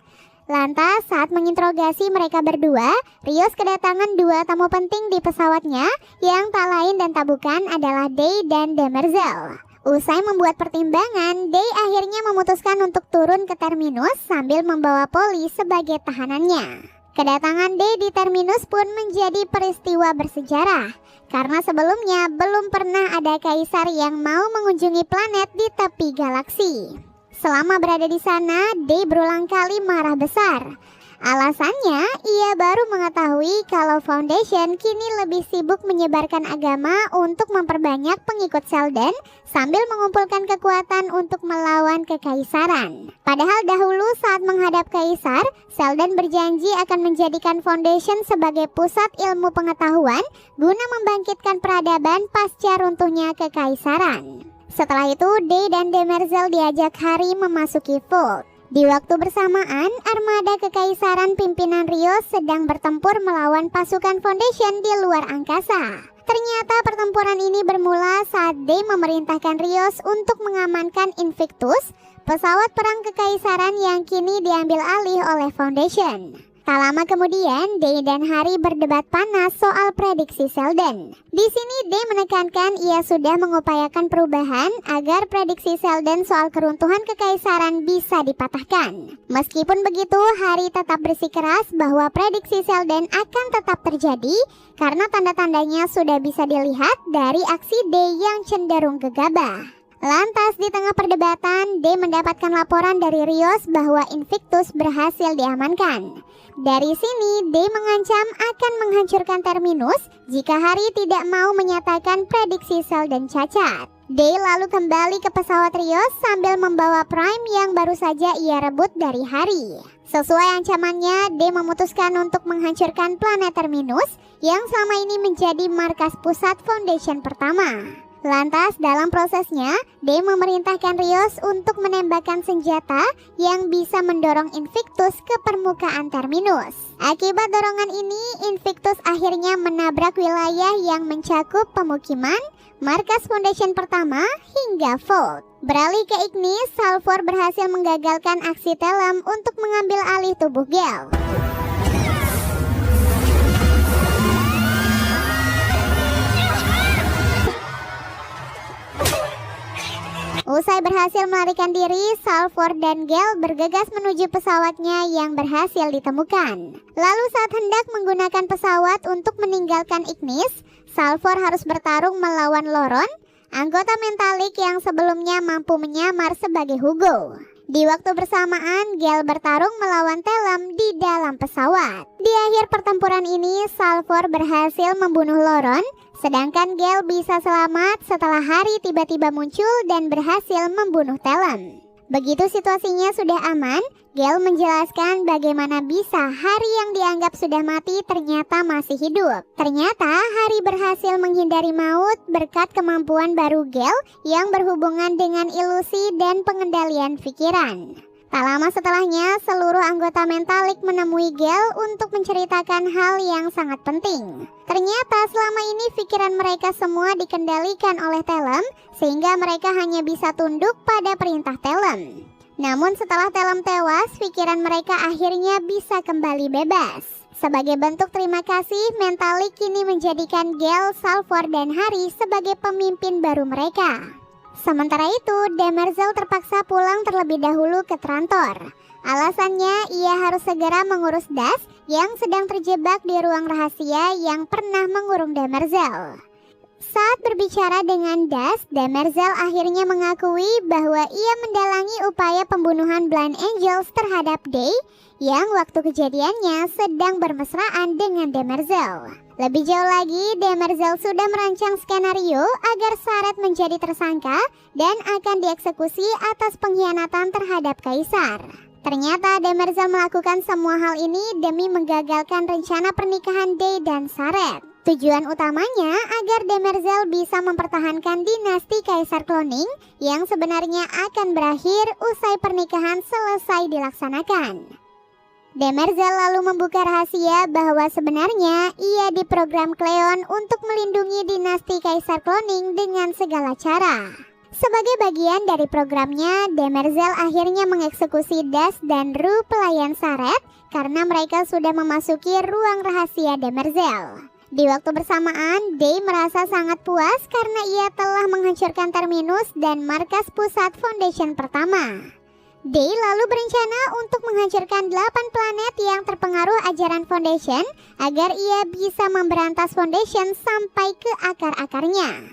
Lantas, saat menginterogasi mereka berdua, Rios kedatangan dua tamu penting di pesawatnya yang tak lain dan tak bukan adalah Day dan Demerzel. Usai membuat pertimbangan, Day akhirnya memutuskan untuk turun ke Terminus sambil membawa Polly sebagai tahanannya. Kedatangan Day di Terminus pun menjadi peristiwa bersejarah, karena sebelumnya belum pernah ada kaisar yang mau mengunjungi planet di tepi galaksi. Selama berada di sana, Day berulang kali marah besar. Alasannya, ia baru mengetahui kalau Foundation kini lebih sibuk menyebarkan agama untuk memperbanyak pengikut Selden sambil mengumpulkan kekuatan untuk melawan kekaisaran. Padahal dahulu saat menghadap kaisar, Selden berjanji akan menjadikan Foundation sebagai pusat ilmu pengetahuan guna membangkitkan peradaban pasca runtuhnya kekaisaran. Setelah itu, Day dan Demerzel diajak Hari memasuki Vault. Di waktu bersamaan, armada kekaisaran pimpinan Rios sedang bertempur melawan pasukan Foundation di luar angkasa. Ternyata pertempuran ini bermula saat Day memerintahkan Rios untuk mengamankan Invictus, pesawat perang kekaisaran yang kini diambil alih oleh Foundation. Tak lama kemudian, Day dan Hari berdebat panas soal prediksi Selden. Di sini Day menekankan ia sudah mengupayakan perubahan agar prediksi Selden soal keruntuhan kekaisaran bisa dipatahkan. Meskipun begitu, Hari tetap bersikeras bahwa prediksi Selden akan tetap terjadi karena tanda-tandanya sudah bisa dilihat dari aksi Day yang cenderung gegabah. Lantas di tengah perdebatan, Day mendapatkan laporan dari Rios bahwa Invictus berhasil diamankan. Dari sini, Day mengancam akan menghancurkan Terminus jika Hari tidak mau menyatakan prediksi Cell dan Cacat. Day lalu kembali ke pesawat Rios sambil membawa Prime yang baru saja ia rebut dari Hari. Sesuai ancamannya, Day memutuskan untuk menghancurkan planet Terminus yang selama ini menjadi markas pusat Foundation pertama. Lantas dalam prosesnya, Day memerintahkan Rios untuk menembakkan senjata yang bisa mendorong Invictus ke permukaan Terminus. Akibat dorongan ini, Invictus akhirnya menabrak wilayah yang mencakup pemukiman, markas Foundation pertama, hingga Vault. Beralih ke Ignis, Salvor berhasil menggagalkan aksi Telem untuk mengambil alih tubuh Gale. Usai berhasil melarikan diri, Salvor dan Gale bergegas menuju pesawatnya yang berhasil ditemukan. Lalu saat hendak menggunakan pesawat untuk meninggalkan Ignis, Salvor harus bertarung melawan Loron, anggota Mentalik yang sebelumnya mampu menyamar sebagai Hugo. Di waktu bersamaan, Gale bertarung melawan Telem di dalam pesawat. Di akhir pertempuran ini, Salvor berhasil membunuh Loron, sedangkan Gale bisa selamat setelah Hari tiba-tiba muncul dan berhasil membunuh Telem. Begitu situasinya sudah aman, Gale menjelaskan bagaimana bisa Hari yang dianggap sudah mati ternyata masih hidup. Ternyata Hari berhasil menghindari maut berkat kemampuan baru Gale yang berhubungan dengan ilusi dan pengendalian pikiran. Tak lama setelahnya, seluruh anggota Mentalik menemui Gale untuk menceritakan hal yang sangat penting. Ternyata selama ini pikiran mereka semua dikendalikan oleh Telem, sehingga mereka hanya bisa tunduk pada perintah Telem. Namun setelah Telem tewas, pikiran mereka akhirnya bisa kembali bebas. Sebagai bentuk terima kasih, Mentalik kini menjadikan Gale, Salvor, dan Hari sebagai pemimpin baru mereka. Sementara itu, Demerzel terpaksa pulang terlebih dahulu ke Trantor. Alasannya, ia harus segera mengurus Das yang sedang terjebak di ruang rahasia yang pernah mengurung Demerzel. Saat berbicara dengan Das, Demerzel akhirnya mengakui bahwa ia mendalangi upaya pembunuhan Blind Angels terhadap Day yang waktu kejadiannya sedang bermesraan dengan Demerzel. Lebih jauh lagi, Demerzel sudah merancang skenario agar Saret menjadi tersangka dan akan dieksekusi atas pengkhianatan terhadap Kaisar. Ternyata Demerzel melakukan semua hal ini demi menggagalkan rencana pernikahan Day dan Saret. Tujuan utamanya agar Demerzel bisa mempertahankan dinasti Kaisar Cloning yang sebenarnya akan berakhir usai pernikahan selesai dilaksanakan. Demerzel lalu membuka rahasia bahwa sebenarnya ia diprogram Cleon untuk melindungi dinasti Kaisar Cloning dengan segala cara. Sebagai bagian dari programnya, Demerzel akhirnya mengeksekusi Das dan Ru pelayan Saret karena mereka sudah memasuki ruang rahasia Demerzel. Di waktu bersamaan, Day merasa sangat puas karena ia telah menghancurkan Terminus dan markas pusat Foundation pertama. Day lalu berencana untuk menghancurkan 8 planet yang terpengaruh ajaran Foundation agar ia bisa memberantas Foundation sampai ke akar-akarnya.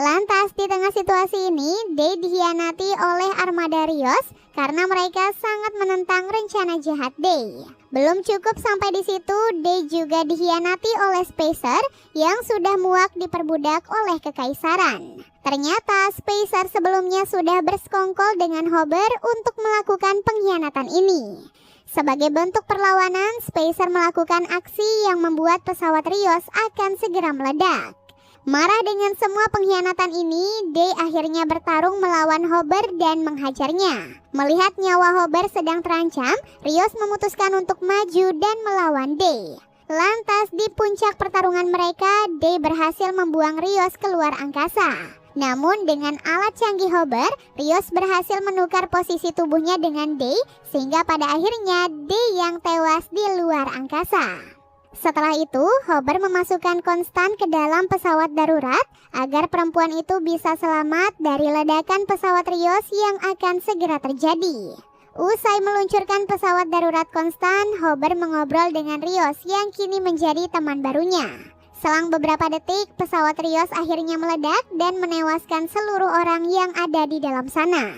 Lantas di tengah situasi ini, Day dikhianati oleh armada Rios karena mereka sangat menentang rencana jahat Day. Belum cukup sampai di situ, Day juga dikhianati oleh Spacer yang sudah muak diperbudak oleh kekaisaran. Ternyata Spacer sebelumnya sudah bersekongkol dengan Hober untuk melakukan pengkhianatan ini. Sebagai bentuk perlawanan, Spacer melakukan aksi yang membuat pesawat Rios akan segera meledak. Marah dengan semua pengkhianatan ini, Day akhirnya bertarung melawan Hober dan menghajarnya. Melihat nyawa Hober sedang terancam, Rios memutuskan untuk maju dan melawan Day. Lantas di puncak pertarungan mereka, Day berhasil membuang Rios keluar angkasa. Namun dengan alat canggih Hober, Rios berhasil menukar posisi tubuhnya dengan Day, sehingga pada akhirnya Day yang tewas di luar angkasa. Setelah itu, Hober memasukkan Konstan ke dalam pesawat darurat agar perempuan itu bisa selamat dari ledakan pesawat Rios yang akan segera terjadi. Usai meluncurkan pesawat darurat Konstan, Hober mengobrol dengan Rios yang kini menjadi teman barunya. Selang beberapa detik, pesawat Rios akhirnya meledak dan menewaskan seluruh orang yang ada di dalam sana.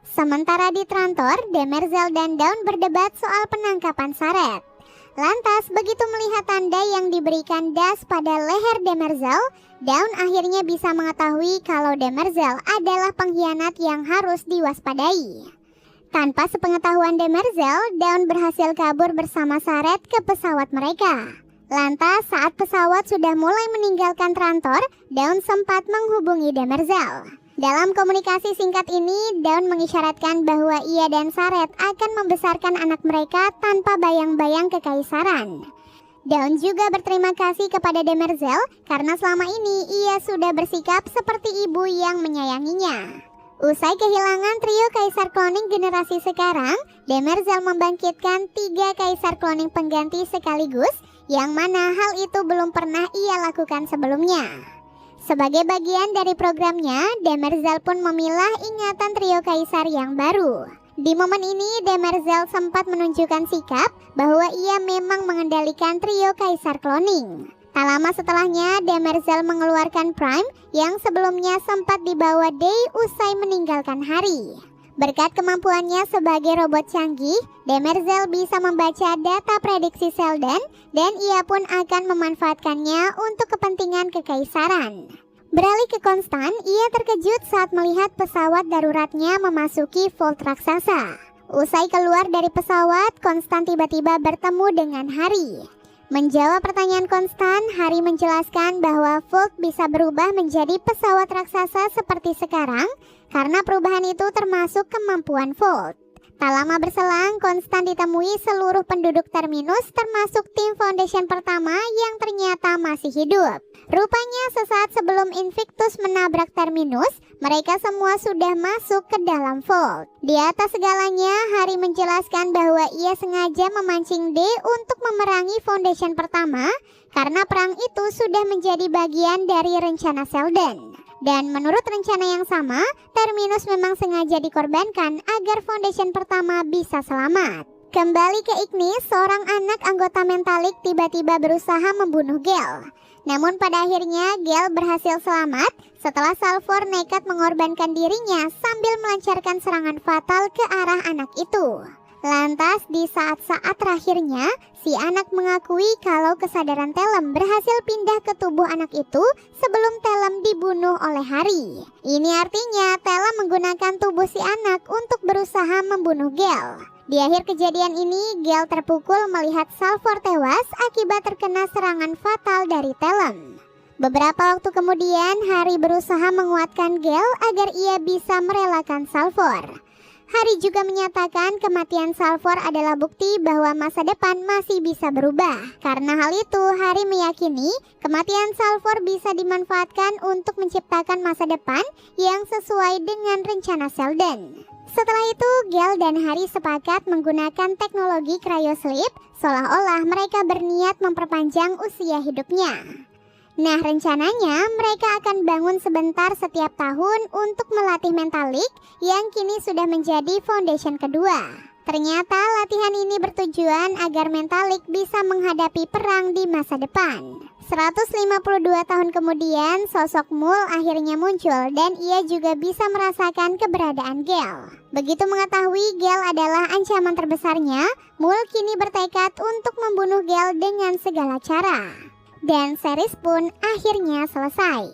Sementara di Trantor, Demerzel dan Dawn berdebat soal penangkapan Saret. Lantas, begitu melihat tanda yang diberikan Das pada leher Demerzel, Dawn akhirnya bisa mengetahui kalau Demerzel adalah pengkhianat yang harus diwaspadai. Tanpa sepengetahuan Demerzel, Dawn berhasil kabur bersama Saret ke pesawat mereka. Lantas, saat pesawat sudah mulai meninggalkan Trantor, Dawn sempat menghubungi Demerzel. Dalam komunikasi singkat ini, Dawn mengisyaratkan bahwa ia dan Saret akan membesarkan anak mereka tanpa bayang-bayang kekaisaran. Dawn juga berterima kasih kepada Demerzel karena selama ini ia sudah bersikap seperti ibu yang menyayanginya. Usai kehilangan trio kaisar kloning generasi sekarang, Demerzel membangkitkan 3 kaisar kloning pengganti sekaligus, yang mana hal itu belum pernah ia lakukan sebelumnya. Sebagai bagian dari programnya, Demerzel pun memilah ingatan trio kaisar yang baru. Di momen ini, Demerzel sempat menunjukkan sikap bahwa ia memang mengendalikan trio kaisar kloning. Tak lama setelahnya, Demerzel mengeluarkan Prime yang sebelumnya sempat dibawa Day usai meninggalkan Hari. Berkat kemampuannya sebagai robot canggih, Demerzel bisa membaca data prediksi Selden dan ia pun akan memanfaatkannya untuk kepentingan kekaisaran. Beralih ke Konstan, ia terkejut saat melihat pesawat daruratnya memasuki Vault raksasa. Usai keluar dari pesawat, Konstan tiba-tiba bertemu dengan Hari. Menjawab pertanyaan Konstan, Hari menjelaskan bahwa Vault bisa berubah menjadi pesawat raksasa seperti sekarang karena perubahan itu termasuk kemampuan Vault. Tak lama berselang, Konstan ditemui seluruh penduduk Terminus termasuk tim Foundation pertama yang ternyata masih hidup. Rupanya sesaat sebelum Invictus menabrak Terminus, mereka semua sudah masuk ke dalam Vault. Di atas segalanya, Hari menjelaskan bahwa ia sengaja memancing D untuk memerangi Foundation pertama karena perang itu sudah menjadi bagian dari rencana Selden. Dan menurut rencana yang sama, Terminus memang sengaja dikorbankan agar Foundation pertama bisa selamat. Kembali ke Ignis, seorang anak anggota Mentalik tiba-tiba berusaha membunuh Gale. Namun pada akhirnya Gale berhasil selamat setelah Salvor nekat mengorbankan dirinya sambil melancarkan serangan fatal ke arah anak itu. Lantas di saat-saat terakhirnya, si anak mengakui kalau kesadaran Telem berhasil pindah ke tubuh anak itu sebelum Telem dibunuh oleh Hari. Ini artinya Telem menggunakan tubuh si anak untuk berusaha membunuh Gale. Di akhir kejadian ini, Gale terpukul melihat Salvor tewas akibat terkena serangan fatal dari Telem. Beberapa waktu kemudian, Hari berusaha menguatkan Gale agar ia bisa merelakan Salvor. Hari juga menyatakan kematian Salvor adalah bukti bahwa masa depan masih bisa berubah. Karena hal itu, Hari meyakini kematian Salvor bisa dimanfaatkan untuk menciptakan masa depan yang sesuai dengan rencana Selden. Setelah itu, Gale dan Hari sepakat menggunakan teknologi cryosleep, seolah-olah mereka berniat memperpanjang usia hidupnya. Nah, rencananya mereka akan bangun sebentar setiap tahun untuk melatih Mentalik yang kini sudah menjadi Foundation kedua. Ternyata latihan ini bertujuan agar Mentalik bisa menghadapi perang di masa depan. 152 tahun kemudian, sosok Mul akhirnya muncul dan ia juga bisa merasakan keberadaan Gale. Begitu mengetahui Gale adalah ancaman terbesarnya, Mul kini bertekad untuk membunuh Gale dengan segala cara. Dan series pun akhirnya selesai.